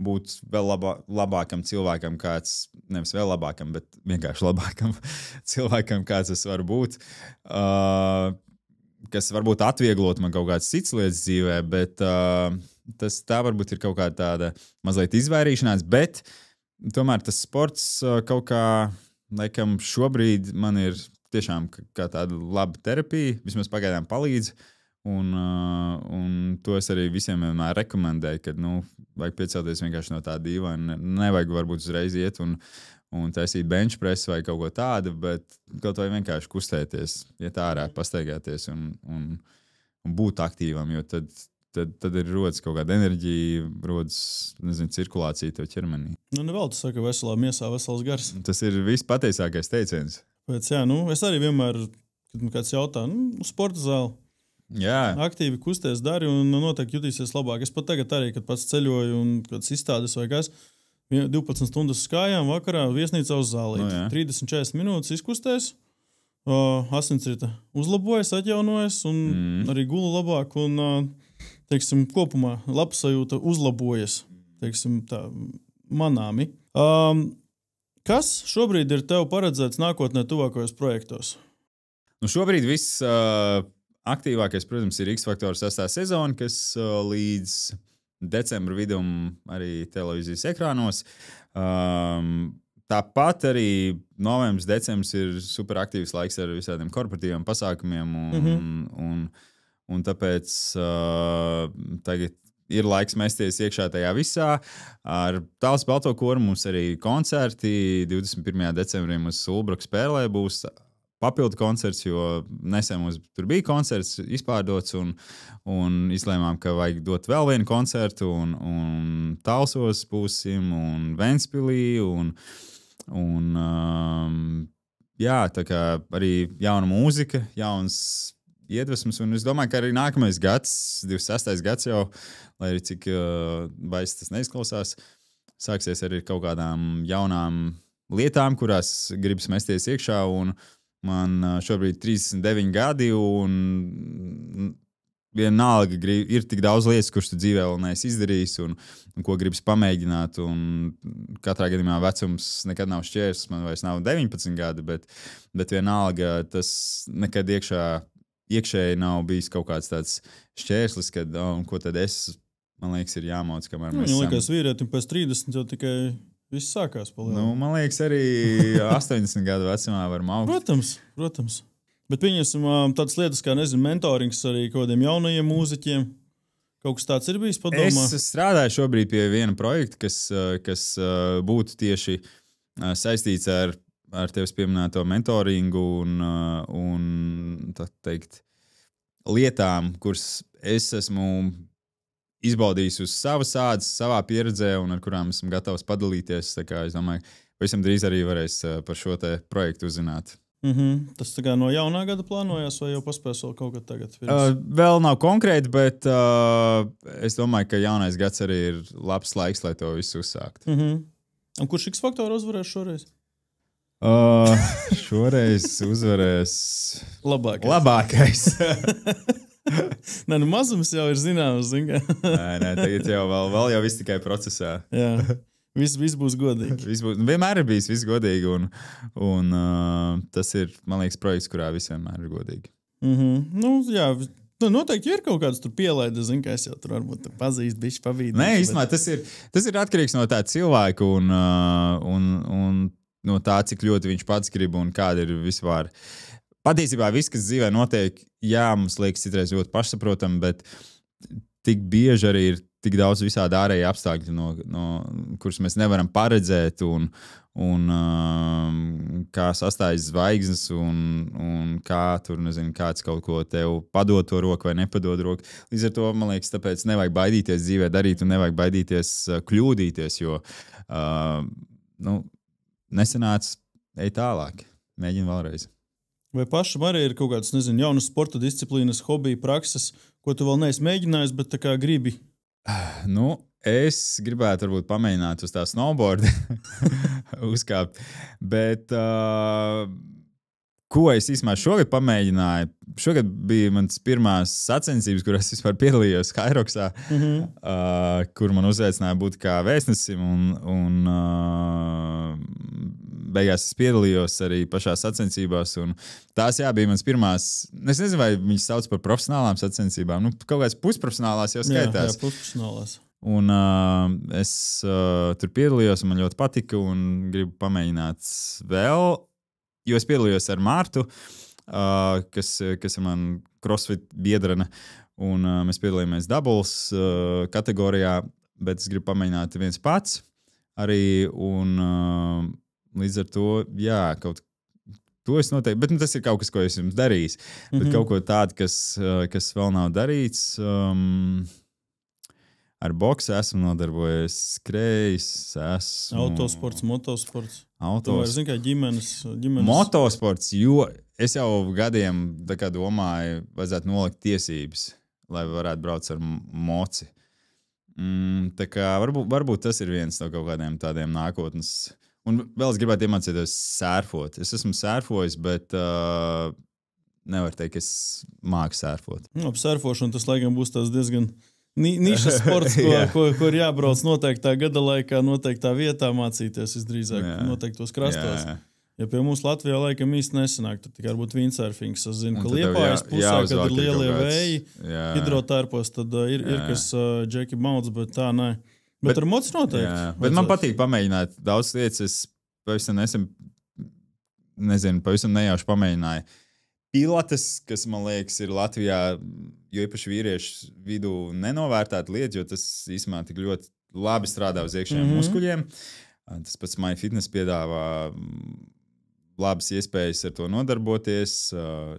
būt vēl labākam cilvēkam, kāds, nevis vēl labākam, bet vienkārši labākam cilvēkam, kāds es varu būt, kas varbūt atvieglot man kaut kādas citas lietas dzīvē, bet tā varbūt ir kaut kāda tāda mazliet izvairīšanās, bet tomēr tas sports kaut kā, laikam, šobrīd man ir tiešām kā tāda laba terapija, vismaz pagaidām palīdz, un to es arī visiem vienmēr rekomendēju, ka, vajag piecelties vienkārši no tā dīvaina, nevajag varbūt uzreiz iet un taisīt bench press vai kaut ko tādu, bet kaut vai vienkārši kustēties, iet ārā, pastaigāties un būt aktīvam, jo tad tad ir rodas kaut kāda enerģija, rodas, nezinu, cirkulācija tev ķermenī. Nu, nevēl tu saka, veselā miesā vesels gars. Tas ir vispateicākais teiciens. Pēc, jā, es arī vienmēr, kad man kāds jautā, sporta zāli. Jā. Aktīvi kusties dari un noteikti jutīsies labāk. Es pat tagad arī, kad pats ceļoju un kāds izstādes vai kas, 12 stundas uz kājām vakarā viesnīcā uz zālīti. 30-40 minūtes izkusties. Asinsrita uzlabojas, atjaunojas un arī gula labāk un, teiksim, kopumā labsajūta uzlabojas, teiksim, tā manāmi. Kas šobrīd ir tev paredzēts nākotnē tuvākajos projektos? Nu šobrīd viss aktīvākais, protams, ir X-Factor 6. sezona, kas līdz decembra vidum arī televīzijas ekrānos. Tāpat arī novembris, decembris ir superaktīvs laiks ar visādiem korporatīviem pasākumiem, un tāpēc tagad ir laiks mesties iekšā tajā visā. Ar Tāls Balto koru mums arī koncerti. 21. decembrī mums Ulbruks Pērlē būs papildu koncerts, jo nesen mums tur bija koncerts izpārdots, un izlēmām, ka vajag dot vēl vienu koncertu, un Talsos būsim, un Ventspilī, jā, tā kā arī jauna mūzika, jauns iedvesmas, un es domāju, ka arī nākamais gads, 26. gads jau, lai arī cik baisi tas neizklausās, sāksies arī kaut kādām jaunām lietām, kurās gribas mesties iekšā, un man šobrīd 39 gadi, un vienalga ir tik daudz lietas, kuras tu dzīvē vēl neesi izdarījis, un ko gribas pamēģināt, un katrā gadījumā vecums nekad nav šķērslis, man vairs nav 19 gadi, bet vienalga tas nekad iekšēji nav bijis kaut kāds tāds šķērslis, kad, ko tad man liekas, ir jāmauc, kamēr mēs esam. Man liekas, vīrietim pēc 30 jau tikai viss sākās palielā. Nu, man liekas, arī 80 gadu vecumā var maukt. Protams. Bet pieņemsim tādas lietas kā, nezinu, mentorings arī kādiem jaunajiem mūziķiem. Kaut kas tāds ir bijis padomā? Es strādāju šobrīd pie viena projekta, kas būtu tieši saistīts ar tevis pieminēto mentoringu un tā teikt, lietām, kuras es esmu izbaudījis uz savas ādas, savā pieredzē un ar kurām esmu gatavs padalīties. Tā kā es domāju, pavisam drīz arī varēs par šo te projektu uzzināt. Tas tā kā no jaunā gada plānojas vai jau paspēs vēl kaut kad tagad? Vēl nav konkrēti, bet es domāju, ka jaunais gads arī ir labs laiks, lai to visu uzsākt. Un kurš X-Factor uzvarēs šoreiz? Šoreiz uzvarēs labākais. Nē, mazums jau ir zināms. Nē, tagad jau vēl jau viss tikai procesā. Jā. Viss būs godīgi. Vienmēr ir bijis viss godīgi, un tas ir, man liekas, projekts, kurā viss vienmēr ir godīgi. Nu, jā, noteikti ir kaut kāds tur pielaides, ka es jau tur varbūt pazīstu, bišķi pavīdīšu. Nē, īstenībā tas ir atkarīgs no tā cilvēka un no tā, cik ļoti viņš pats grib un kāda ir vispār. Patiesībā viss, kas dzīvē notiek, jā, mums liekas citreiz ļoti pašsaprotam, bet tik bieži arī ir tik daudz visādi ārēji apstākļi, kurus mēs nevaram paredzēt, un kā sastājas zvaigznes, un kā tur, nezinu, kāds kaut ko tev padod to roku vai nepadod roku. Līdz ar to, man liekas, tāpēc nevajag baidīties dzīvē darīt, un nevajag baidīties kļūdīties, jo nesanāc, ej tālāk, mēģini vēlreiz. Vai pašam arī ir kaut kādas, nezinu, jaunas sporta disciplīnas, hobija, prakses, ko tu vēl neesi mēģinājis, bet tā kā gribi? Nu, es gribētu varbūt pamēģināt uz tā snowboarda uzkāpt, bet ko es īstenībā šogad pamēģināju? Šogad bija mans pirmās sacensības, kurās vispār piedalījos Hyroxā, kur man uzaicināja būt kā vēstnesim, un beigās es piedalījos arī pašā sacensībās, un tās, jā, bija mans pirmās, es nezinu, vai viņas sauc par profesionālām sacensībām, kaut kāds pusprofesionālās jau skaitās. Jā, pusprofesionālās. Un es tur piedalījos, un man ļoti patika, un gribu pamēģināt vēl, jo es piedalījos ar Mārtu, kas ir man crossfit biedrene, un mēs piedalījāmies doubles kategorijā, bet es gribu pamēģināt viens pats arī, un līdz ar to, jā, to es noteikti, bet tas ir kaut kas, ko es jums darījis, bet kaut ko tādu, kas vēl nav darīts, ar boksu esmu nodarbojies, skrējis, esmu... Autosports, motosports. Autos... Zini, kā ģimenes... Motosports, jo es jau gadiem domāju, vajadzētu nolikt tiesības, lai varētu braukt ar moci. Tā kā varbūt tas ir viens no kaut kādiem tādiem nākotnes. Un vēl es gribētu iemācīties sērfot. Es esmu sērfojis, bet nevar teikt, ka es māku sērfot. Sērfošana tas laikam būs tas diezgan... Nišas sports, ko ir jābrauc noteiktā gada laikā, noteiktā vietā mācīties visdrīzāk noteiktos krastos. Ja pie mums Latvijā laikam īsti nesanāk, tad tikai varbūt windsurfings. Es zinu, ka Liepājas pusē, kad ir lielie vēji, hidrotērpos, tad ir kas džeki mauds, bet tā nē. Bet ar moc noteikti. Bet man patīk pamēģināt daudz lietas. Es pavisam nejauši pamēģināju. Pilates, kas, man liekas, ir Latvijā, jo īpaši vīriešu vidū nenovērtēta lieta, jo tas īstenībā tik ļoti labi strādā uz iekšējiem muskuļiem. Tas pats MyFitness piedāvā labas iespējas ar to nodarboties.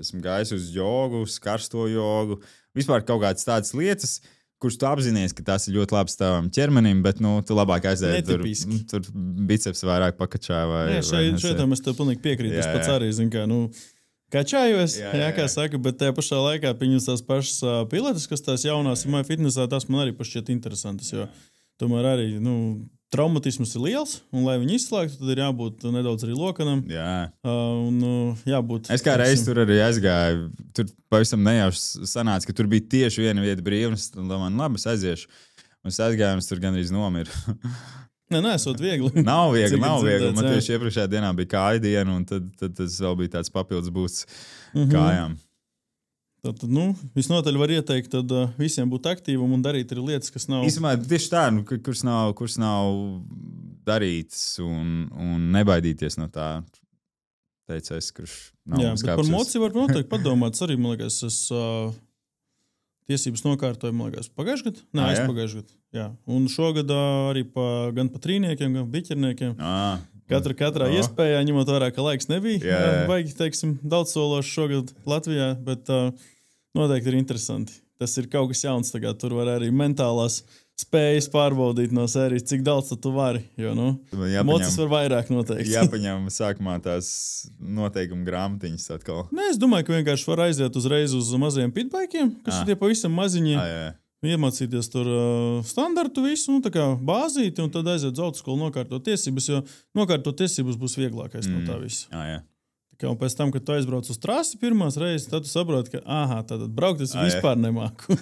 Esmu gājis uz jogu, uz karsto jogu. Vispār kaut kādas tādas lietas, kuras tu apzinies, ka tās ir ļoti labas tavam ķermenim, bet tu labāk aizēji tur biceps vairāk pakačā. Šeit es tev pilnīgi piekrītu. Es pats arī zinu, kā, kačājos, kā saka, bet tajā pašā laikā pieņems tās pašas pilates, kas tās jaunās ir MyFitnessā, tās man arī pašķiet interesantas, jo tomēr arī, traumatisms ir liels, un lai viņi izslēgtu, tad ir jābūt nedaudz arī lokanam. Jā. Jābūt... Es kā reiz tur arī aizgāju, tur pavisam nejauši sanāca, ka tur bija tieši viena vieta brīvnes, un domāju, labi, es aiziešu. Un es aizgāju, un es tur gandrīz nomiru. Nesot viegli. Nav viegli. Man tieši iepriekšējā dienā bija kāja diena, un tad tas vēl bija tāds papildus būs kājām. Tad, visnotaļ var ieteikt tad, visiem būt aktīvam un darīt arī lietas, kas nav... Īstumā, tieši tā, kuras nav darītas un nebaidīties no tā, teicu es, kurš nav Jā, bet par moci var noteikti padomāt. Arī, man liekas, es tiesības nokārtoju, man liekas, pagājušajā gadā? Nē, pagājušajā gadā. Jā. Un šogad arī gan pa trīniekiem, gan biķerniekiem. Katrā iespējā, ņemot vērā, ka laiks nebija. Baigi, teiksim, daudzsološi šogad Latvijā, bet noteikti ir interesanti. Tas ir kaut kas jauns tagad. Tur var arī mentālās spējas pārbaudīt no sērijas, cik daudz tu vari. Jo, mocis var vairāk noteikti. Jāpaņem sākumā tās noteikuma grāmatiņas atkal. Nē, es domāju, ka vienkārši var aiziet uzreiz uz maziem pitbaikiem, kas ir tie pavisam maziņi. Iemācīties tur standartu visu, tā kā bāzīti, un tad aiziet uz autoskolu nokārtot tiesības, jo nokārtot tiesības būs vieglākais no tā visa. Un pēc tam, kad tu aizbrauc uz trasi pirmās reizes, tad tu saproti, ka tātad braukt es vispār nemāku.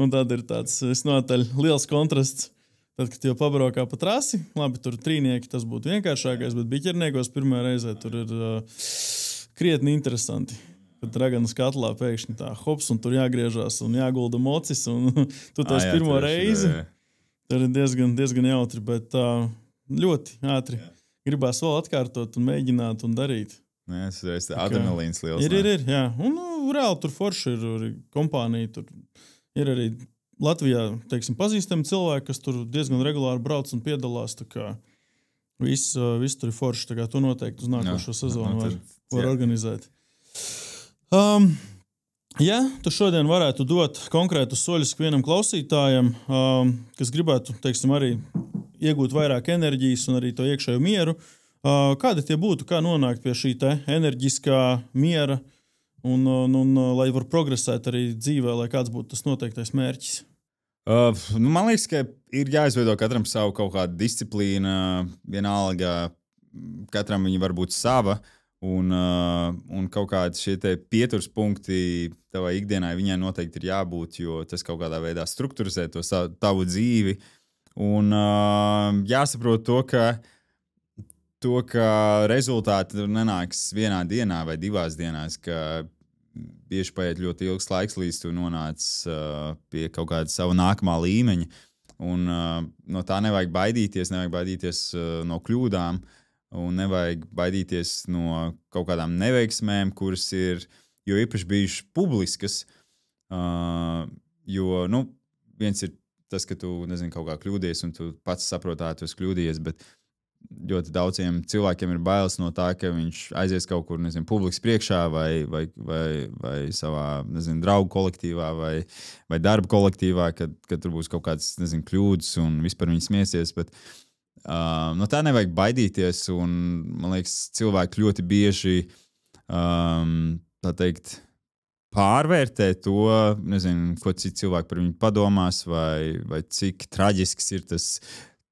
Un tad ir tāds visnotaļ liels kontrasts. Tad, kad jau pabraukā pa trasi, labi, tur trīnieki tas būtu vienkāršākais, bet biķerniekos pirmā reizē tur ir krietni interesanti. Kad raganas katlā pēkšņi tā hops un tur jāgriežās un jāgulda mocis un tu to esi pirmo reizi. Tur ir diezgan jautri, bet ļoti ātri. Gribās vēl atkārtot un mēģināt un darīt. Nē, tas ir adrenalīns liels. Ir, jā. Un reāli tur forši ir kompānija. Tur ir arī Latvijā, teiksim, pazīstami cilvēki, kas tur diezgan regulāri brauc un piedalās. Tā kā viss tur ir forši. Tā kā to noteikti uz nākošo sezonu var organizēt. Ja tu šodien varētu dot konkrētus soļus vienam klausītājam, kas gribētu, teiksim, arī iegūt vairāk enerģijas un arī to iekšējo mieru, kādi tie būtu, kā nonākt pie šī te enerģiskā miera un lai var progresēt arī dzīvē, lai kāds būtu tas noteiktais mērķis? Man liekas, ka ir jāizveido katram savu kaut kādu disciplīnu, vienalga, katram viņa var būt sava. Un kaut kādi šie pieturspunkti tavai ikdienai viņai noteikti ir jābūt, jo tas kaut kādā veidā strukturizē to tavu dzīvi. Un jāsaprot to, ka rezultāti nenāks vienā dienā vai divās dienās, ka bieži paiet ļoti ilgs laiks, līdz tu nonāc pie kaut kāda sava nākamā līmeņa. Un no tā nevajag baidīties no kļūdām. Un nevajag baidīties no kaut kādām neveiksmēm, kuras ir jo īpaši bijušas publiskas. Jo, viens ir tas, ka tu, kaut kā kļūdies, un tu pats saproti, tu esi kļūdījies, bet ļoti daudziem cilvēkiem ir bailes no tā, ka viņš aizies kaut kur, nezinu, publikas priekšā vai savā, nezinu, draugu kolektīvā vai darba kolektīvā, kad tur būs kaut kādas, nezinu, kļūdas un vispār viņi smiesies, bet no tā nevajag baidīties, un, man liekas, cilvēki ļoti bieži, tā teikt, pārvērtē to, nezinu, ko citi cilvēki par viņu padomās, vai cik traģisks ir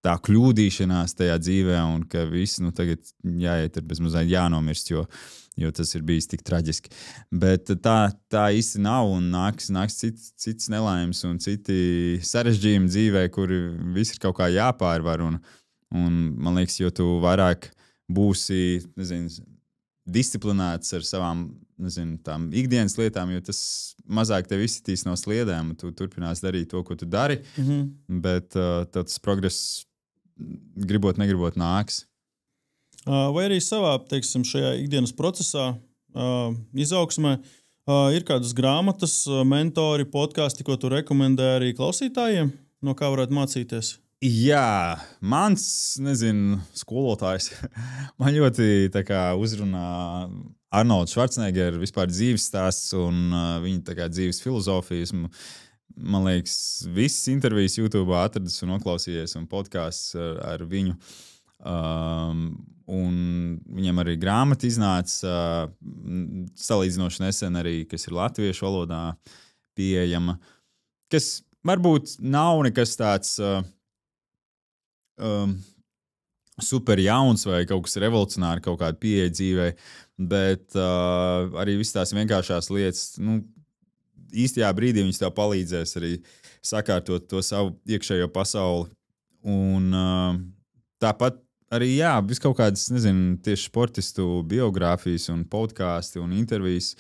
tā kļūdīšanās tajā dzīvē, un ka viss, tagad jāiet ar bezmazliet jānomirst, jo tas ir bijis tik traģiski. Bet tā īsti nav, un nāks cits nelaimes un citi sarežģījumi dzīvē, kuri visi ir kaut kā jāpārvar, un man liekas, jo tu vairāk būsi, nezinu, disciplinēts ar savām, nezinu, tām ikdienas lietām, jo tas mazāk tev izsitīs no sliedēm, un tu turpinās darīt to, ko tu dari, bet tas progress gribot, negribot nāks. Vai arī savā, teiksim, šajā ikdienas procesā, izaugsmē, ir kādas grāmatas, mentori, podkasti, ko tu rekomendē arī klausītājiem, no kā varētu mācīties? Jā, mans, nezinu, skolotājs man ļoti tā kā uzrunā Arnolds Schwarzenegger vispār dzīves stāsts un viņa tā kā dzīves filozofijas. Man liekas, visas intervijas YouTube atradis un noklausījies un podcasts ar viņu. Un viņam arī grāmata iznāca salīdzinoši nesen arī, kas ir latviešu valodā pieejama, kas varbūt nav nekas tāds super jauns vai kaut kas revolucionāri, kaut kāda pieeja dzīvē, bet arī visas tās vienkāršās lietas, īstajā brīdī viņas tev palīdzēs arī sakārtot to savu iekšējo pasauli. Un tāpat arī, jā, vis kaut kādas, nezinu, tieši sportistu biogrāfijas un podkāsti un intervijas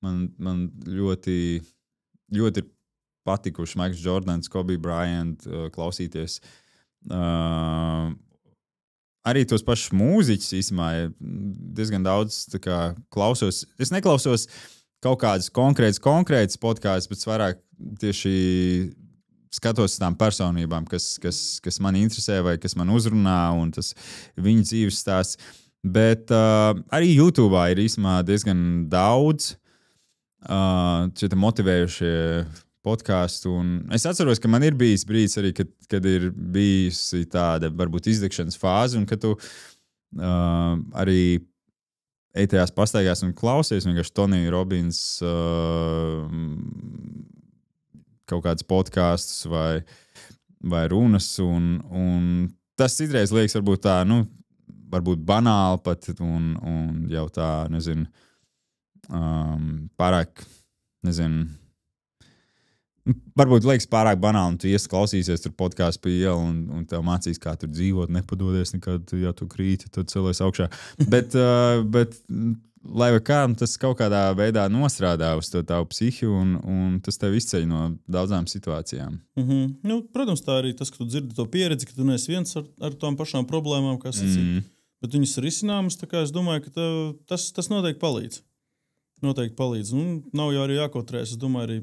man ļoti, ļoti ir patikuši Maikls Jordans, Kobe Bryant klausīties. Arī tos pašus mūziķus īstenībā diezgan daudz tā kā klausos. Es neklausos kaut kādas konkrētas podkāstus, bet vairāk tieši skatos uz tām personībām, kas mani interesē vai kas man uzrunā, un tas viņu dzīves stāsts. Bet arī YouTube ir īstenībā diezgan daudz šie motivējušie podkāstu. Es atceros, ka man ir bijis brīdis arī, kad ir bijusi tāda varbūt izdegšanas fāze, un ka tu arī ej tajās pastaigās un klausies vienkārši Toniju Robins kaut kādus podkāstus vai runas, un tas citreiz liekas varbūt tā, varbūt banāli pat, un jau tā, nezinu, pārāk, nezinu, varbūt liekas pārāk banāli, un tu klausīsies tur podkāstu pa ielu, un tev mācīs, kā tur dzīvot, nepadodies nekad, ja tu krīti, tad celies augšā. Bet lai vai kā, tas kaut kādā veidā nostrādā uz to tavu psihi, un tas tev izceļ no daudzām situācijām. Protams, tā arī tas, ka tu dzirdi to pieredzi, ka tu neesi viens ar tām pašām problēmām, kā sacīt. Bet viņas ir risināmas, tā kā es domāju, ka tas noteikti palīdz. Noteikti palīdz. Nav jau arī jākotrēs, es domāju, arī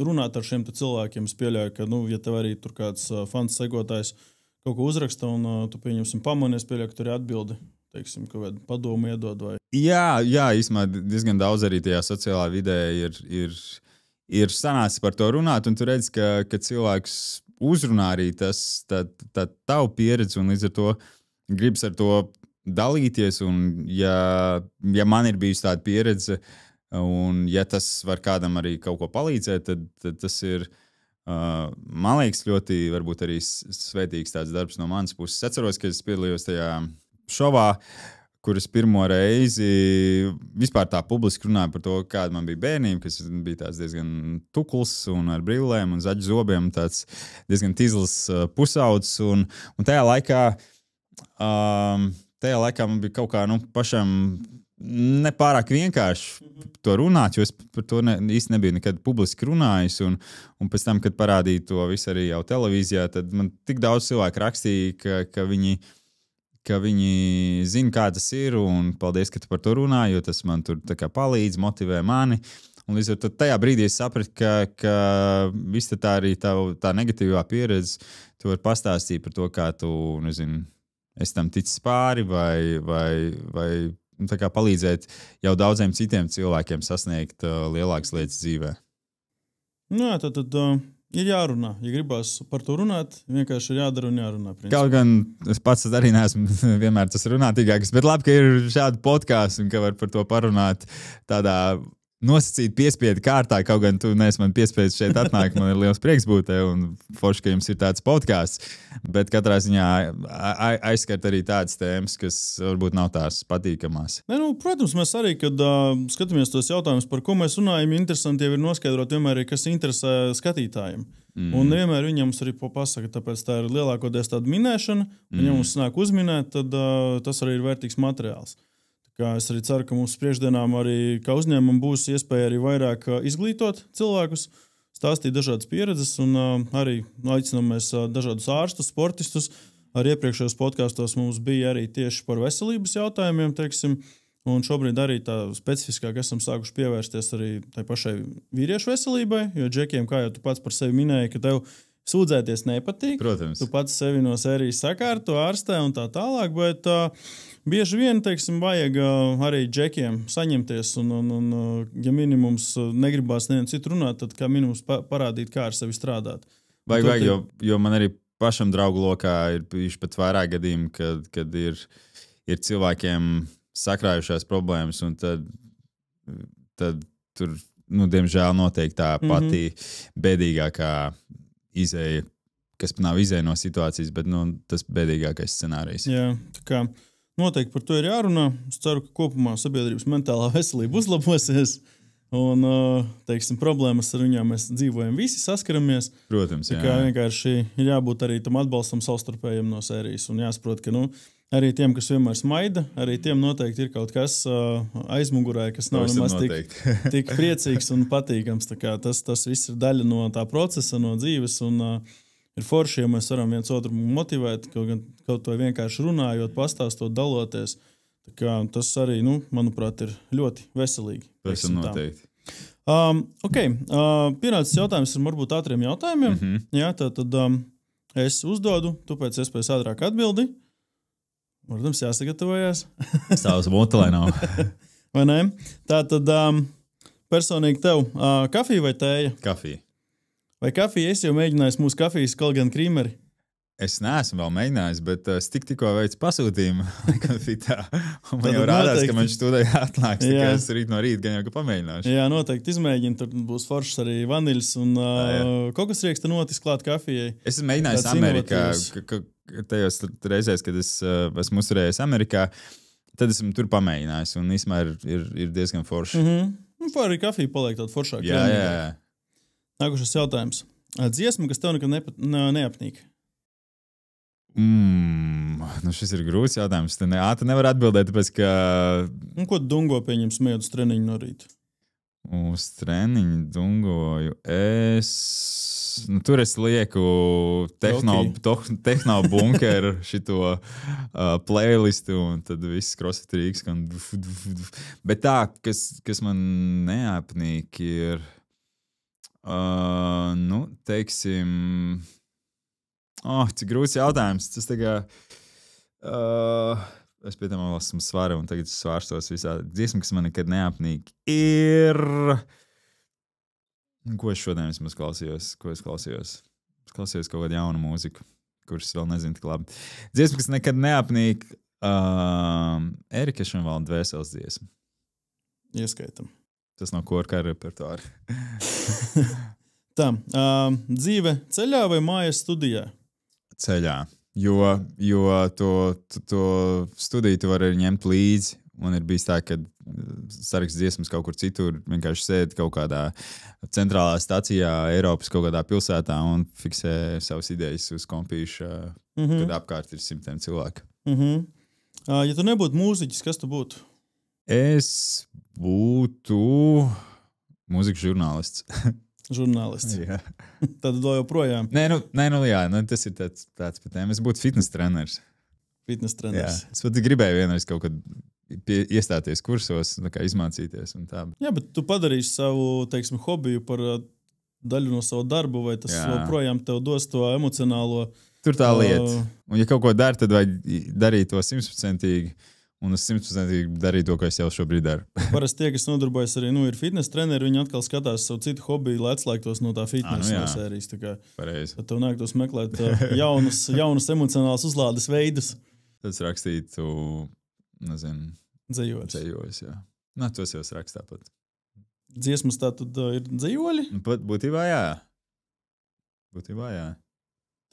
runāt ar šiem cilvēkiem. Es pieļauju, ka, ja tev arī tur kāds fans segotājs kaut ko uzraksta, un tu pieņemsim pamanies, pieļauju, ka tur ir atbildi, teiksim, kaut kādu padomu iedod vai... Jā, īstenībā diezgan daudz arī tajā sociālā vidē ir sanācis par to runāt, un tu redz, ka cilvēks uzrunā arī tā tavu pieredzi, un līdz ar to gribas ar to dalīties, un ja man ir bijusi tāda pieredze, un ja tas var kādam arī kaut ko palīdzēt, tad tas ir, man liekas, ļoti varbūt arī svētīgs tāds darbs no manas puses. Es atceros, ka es piedalījos tajā šovā, kuras pirmo reizi vispār tā publiski runāja par to, kāda man bija bērnība, kas bija tāds diezgan tukls un ar brillēm un zaļu zobiem, tāds diezgan tizls pusaudzis, un tajā laikā man bija kaut kā, pašam nepārāk vienkārši to runāt, jo es par to īsti nebiju nekad publiski runājis, un pēc tam, kad parādīju to visu arī jau televīzijā, tad man tik daudz cilvēku rakstīja, ka viņi zina, kā tas ir, un paldies, ka tu par to runā, jo tas man tur tā kā palīdz, motivē mani. Un līdz ar to tajā brīdī es sapratu, ka visa tā arī tā negatīvā pieredze, tu vari pastāstīt par to, kā tu, nezinu, es tam ticu pāri vai nu, tā kā palīdzēt jau daudziem citiem cilvēkiem sasniegt lielākas lietas dzīvē. Nu, jā, tad ir jārunā. Ja gribās par to runāt, vienkārši ir jādara un jārunā. Principā. Kaut gan es pats arī neesmu vienmēr tas runātīgākais, bet labi, ka ir šādi podkāsti un ka var par to parunāt tādā nosacīt piespiedu kārtā, kaut gan tu neesi man piespiedis šeit atnākt, man ir liels prieks būt te un forši, ka jums ir tāds podkāsts, bet katrā ziņā aizskart arī tādas tēmas, kas varbūt nav tās patīkamās. Ne, nu, protams, mēs arī, kad skatāmies tos jautājumus, par ko mēs runājam, interesanti jau ir noskaidrot vienmēr, kas interesē skatītājiem. Un nevienmēr viņi mums arī pasaka, tāpēc tā ir lielākoties tāda minēšana, un ja mums nāk uzminēt, tad tas arī ir vērtīgs materiāls. Kā es arī ceru, ka mums priekšdienām arī kā uzņēmumam būs iespēja arī vairāk izglītot cilvēkus, stāstīt dažādas pieredzes un arī aicinām mēs dažādus ārstus, sportistus. Arī iepriekšējos podkastos mums bija arī tieši par veselības jautājumiem, teiksim, un šobrīd arī tā specifiskāk esam sākuši pievērsties arī tai pašai vīriešu veselībai, jo džekiem, kā jau tu pats par sevi minēji, ka tev sūdzēties nepatīk. Protams. Tu pats sevi no sērijas sakārto, ārstē un tā tālāk, bet bieži vien, teiksim, vajag arī džekiem saņemties un ja minimums negribās nevienu citu runāt, tad kā minimums parādīt, kā ar sevi strādāt. Vajag, jo man arī pašam draugu lokā ir bijuši pat vairāk gadījumi, kad ir cilvēkiem sakrājušās problēmas, un tad tur, nu, diemžēl notiek tā pati bēdīgākā izēja, kas nav izēja no situācijas, bet nu, tas bēdīgākais scenārijs. Jā, tā kā noteikti par to ir jārunā. Es ceru, ka kopumā sabiedrības mentālā veselība uzlabosies un, teiksim, problēmas ar viņām mēs dzīvojam visi, saskaramies. Protams, jā. Tā kā vienkārši ir jābūt arī tam atbalstam savstarpējiem no sērijas un jāsaprot, ka, nu, arī tiem, kas vienmēr smaida, arī tiem noteikti ir kaut kas aizmugurē, kas nav nemaz tik priecīgs un patīkams. Tā kā tas viss ir daļa no tā procesa, no dzīves, un ir forši, ja mēs varam viens otru motivēt, kaut vai vienkārši runājot, pastāstot, daloties. Tā kā tas arī, nu, manuprāt, ir ļoti veselīgi. Tas ir noteikti. Pienācis jautājums ir varbūt ātriem jautājumiem. Jā, tad es uzdodu, tu pēc iespējas ātrāk atbildi. Protams, jāsagatavojas. Savas motu, lai nav. Vai ne? Tā tad personīgi tev kafija vai tēja? Kafija. Vai kafija? Es jau mēģināju mūsu kafijas Kolgan Krīmeri. Es neesmu vēl mēģinājis, bet es tikko veicu pasūtījumu. Man jau rādās, ka man studijā atnāks, tikai es rīt no rīta gan jau pamēģināšu. Jā, noteikti izmēģinu. Tur būs foršs arī vaniļas un kokosrieksta notis klāt kafijai. Es esmu mēģinājis Amerikā. Tajos reizēs, kad es esmu uzturējies Amerikā, tad esmu tur pamēģinājis. Un īstenībā ir diezgan forši. Arī kafija paliek tāda foršāka. Jā. Nākošais jautājums. Dziesma, kas tev nekad neapnīk? Nu šis ir grūts jautājums. Tu nevar atbildēt, tāpēc ka... Ko dungo pieņem smiedu uz treniņu no rīta? Uz treniņu dungoju. Tur es lieku tehno bunkeru šito playlistu un tad viss CrossFit Rīgas. Bet tā, kas man neapnīk ir, nu, teiksim... Cik grūts jautājums. Tas tā kā... es pie tam vēl esmu svara un tagad es svārstos visā. Dziesma, kas man nekad neapnīk, ir... Ko es šodien vismaz klausījos? Es klausījos kaut kādu jaunu mūziku, kuras vēl nezinu tik labi. Dziesma, kas nekad neapnīk, Erika Šenvalda Dvēseles dziesma. Ieskaitam. Tas no korka repertuāra. Tā, dzīve ceļā vai mājas studijā? Ceļā, jo to studiju tu vari ņemt līdzi. Man ir bijis tā, ka saraksts dziesmas kaut kur citur, vienkārši sēdi kaut kādā centrālā stacijā, Eiropas kaut kādā pilsētā un fiksē savas idejas uz kompīša, kad apkārt ir 100 cilvēku. Ja tu nebūtu mūziķis, kas tu būtu? Es būtu mūzikas žurnālists. Žurnālists. Jā. Tad vēl joprojām. Jā, tas ir tāds pat tēma. Es būtu fitness treneris. Fitness treneris. Jā. Es pat gribēju vienreiz kaut kad iestāties kursos, izmācīties un tā. Jā, bet tu padarīsi savu, teiksim, hobiju par daļu no savu darbu, vai tas joprojām tev dos to emocionālo. Tur tā lieta. Un ja kaut ko dari, tad vajag darīt to 100%. Un es 100% darīju to, ko es jau šobrīd daru. Parasti tie, kas nodarbojas arī, ir fitness treneri, viņi atkal skatās savu citu hobiju, lai atslēgtos no tā fitness sērijas. Pareizi. Tad tev nāktos meklēt jaunus emocionālus uzlādes veidus. Tas rakstītu, nezinu, dzejojus, jā. Tos jau es rakstu tāpat. Dziesmas tā tad ir dzejoļi? Būtībā jā.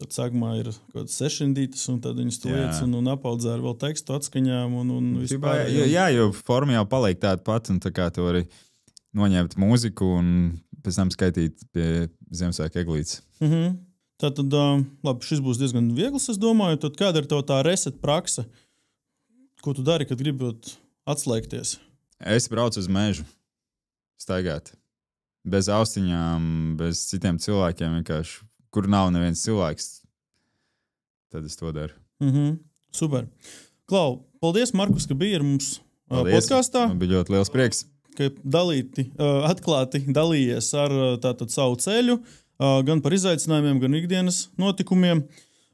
Tad sākumā ir kaut kāds sešindītas, un tad viņas lietas un apaudzē ar vēl tekstu atskaņām un vispār. Jā, jo forma jau paliek tāda pati, un tā kā tu vari noņemt mūziku un pēc tam skaitīt pie Ziemassvētku eglītes. Tātad, labi, šis būs diezgan viegls, es domāju. Tad kāda ir tev tā reset prakse? Ko tu dari, kad gribot atslēgties? Es braucu uz mežu staigāt. Bez austiņām, bez citiem cilvēkiem vienkārši. Kur nav neviens cilvēks, tad es to daru. Super. Klau, paldies, Markus, ka biji ar mums podkāstā. Man bija ļoti liels prieks. Ka atklāti dalījies ar tātad savu ceļu, gan par izaicinājumiem, gan ikdienas notikumiem.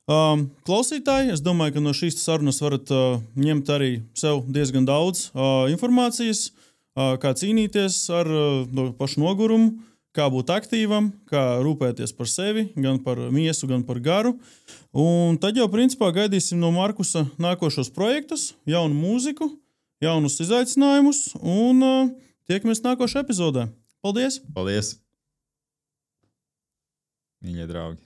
Klausītāji, es domāju, ka no šīs sarunas varat ņemt arī sev diezgan daudz informācijas, kā cīnīties ar pašu nogurumu, kā būt aktīvam, kā rūpēties par sevi, gan par miesu, gan par garu. Un tad jau, principā, gaidīsim no Markusa nākošos projektus, jaunu mūziku, jaunus izaicinājumus un tiekamies nākošajā epizodē. Paldies! Paldies! Mīļie draugi!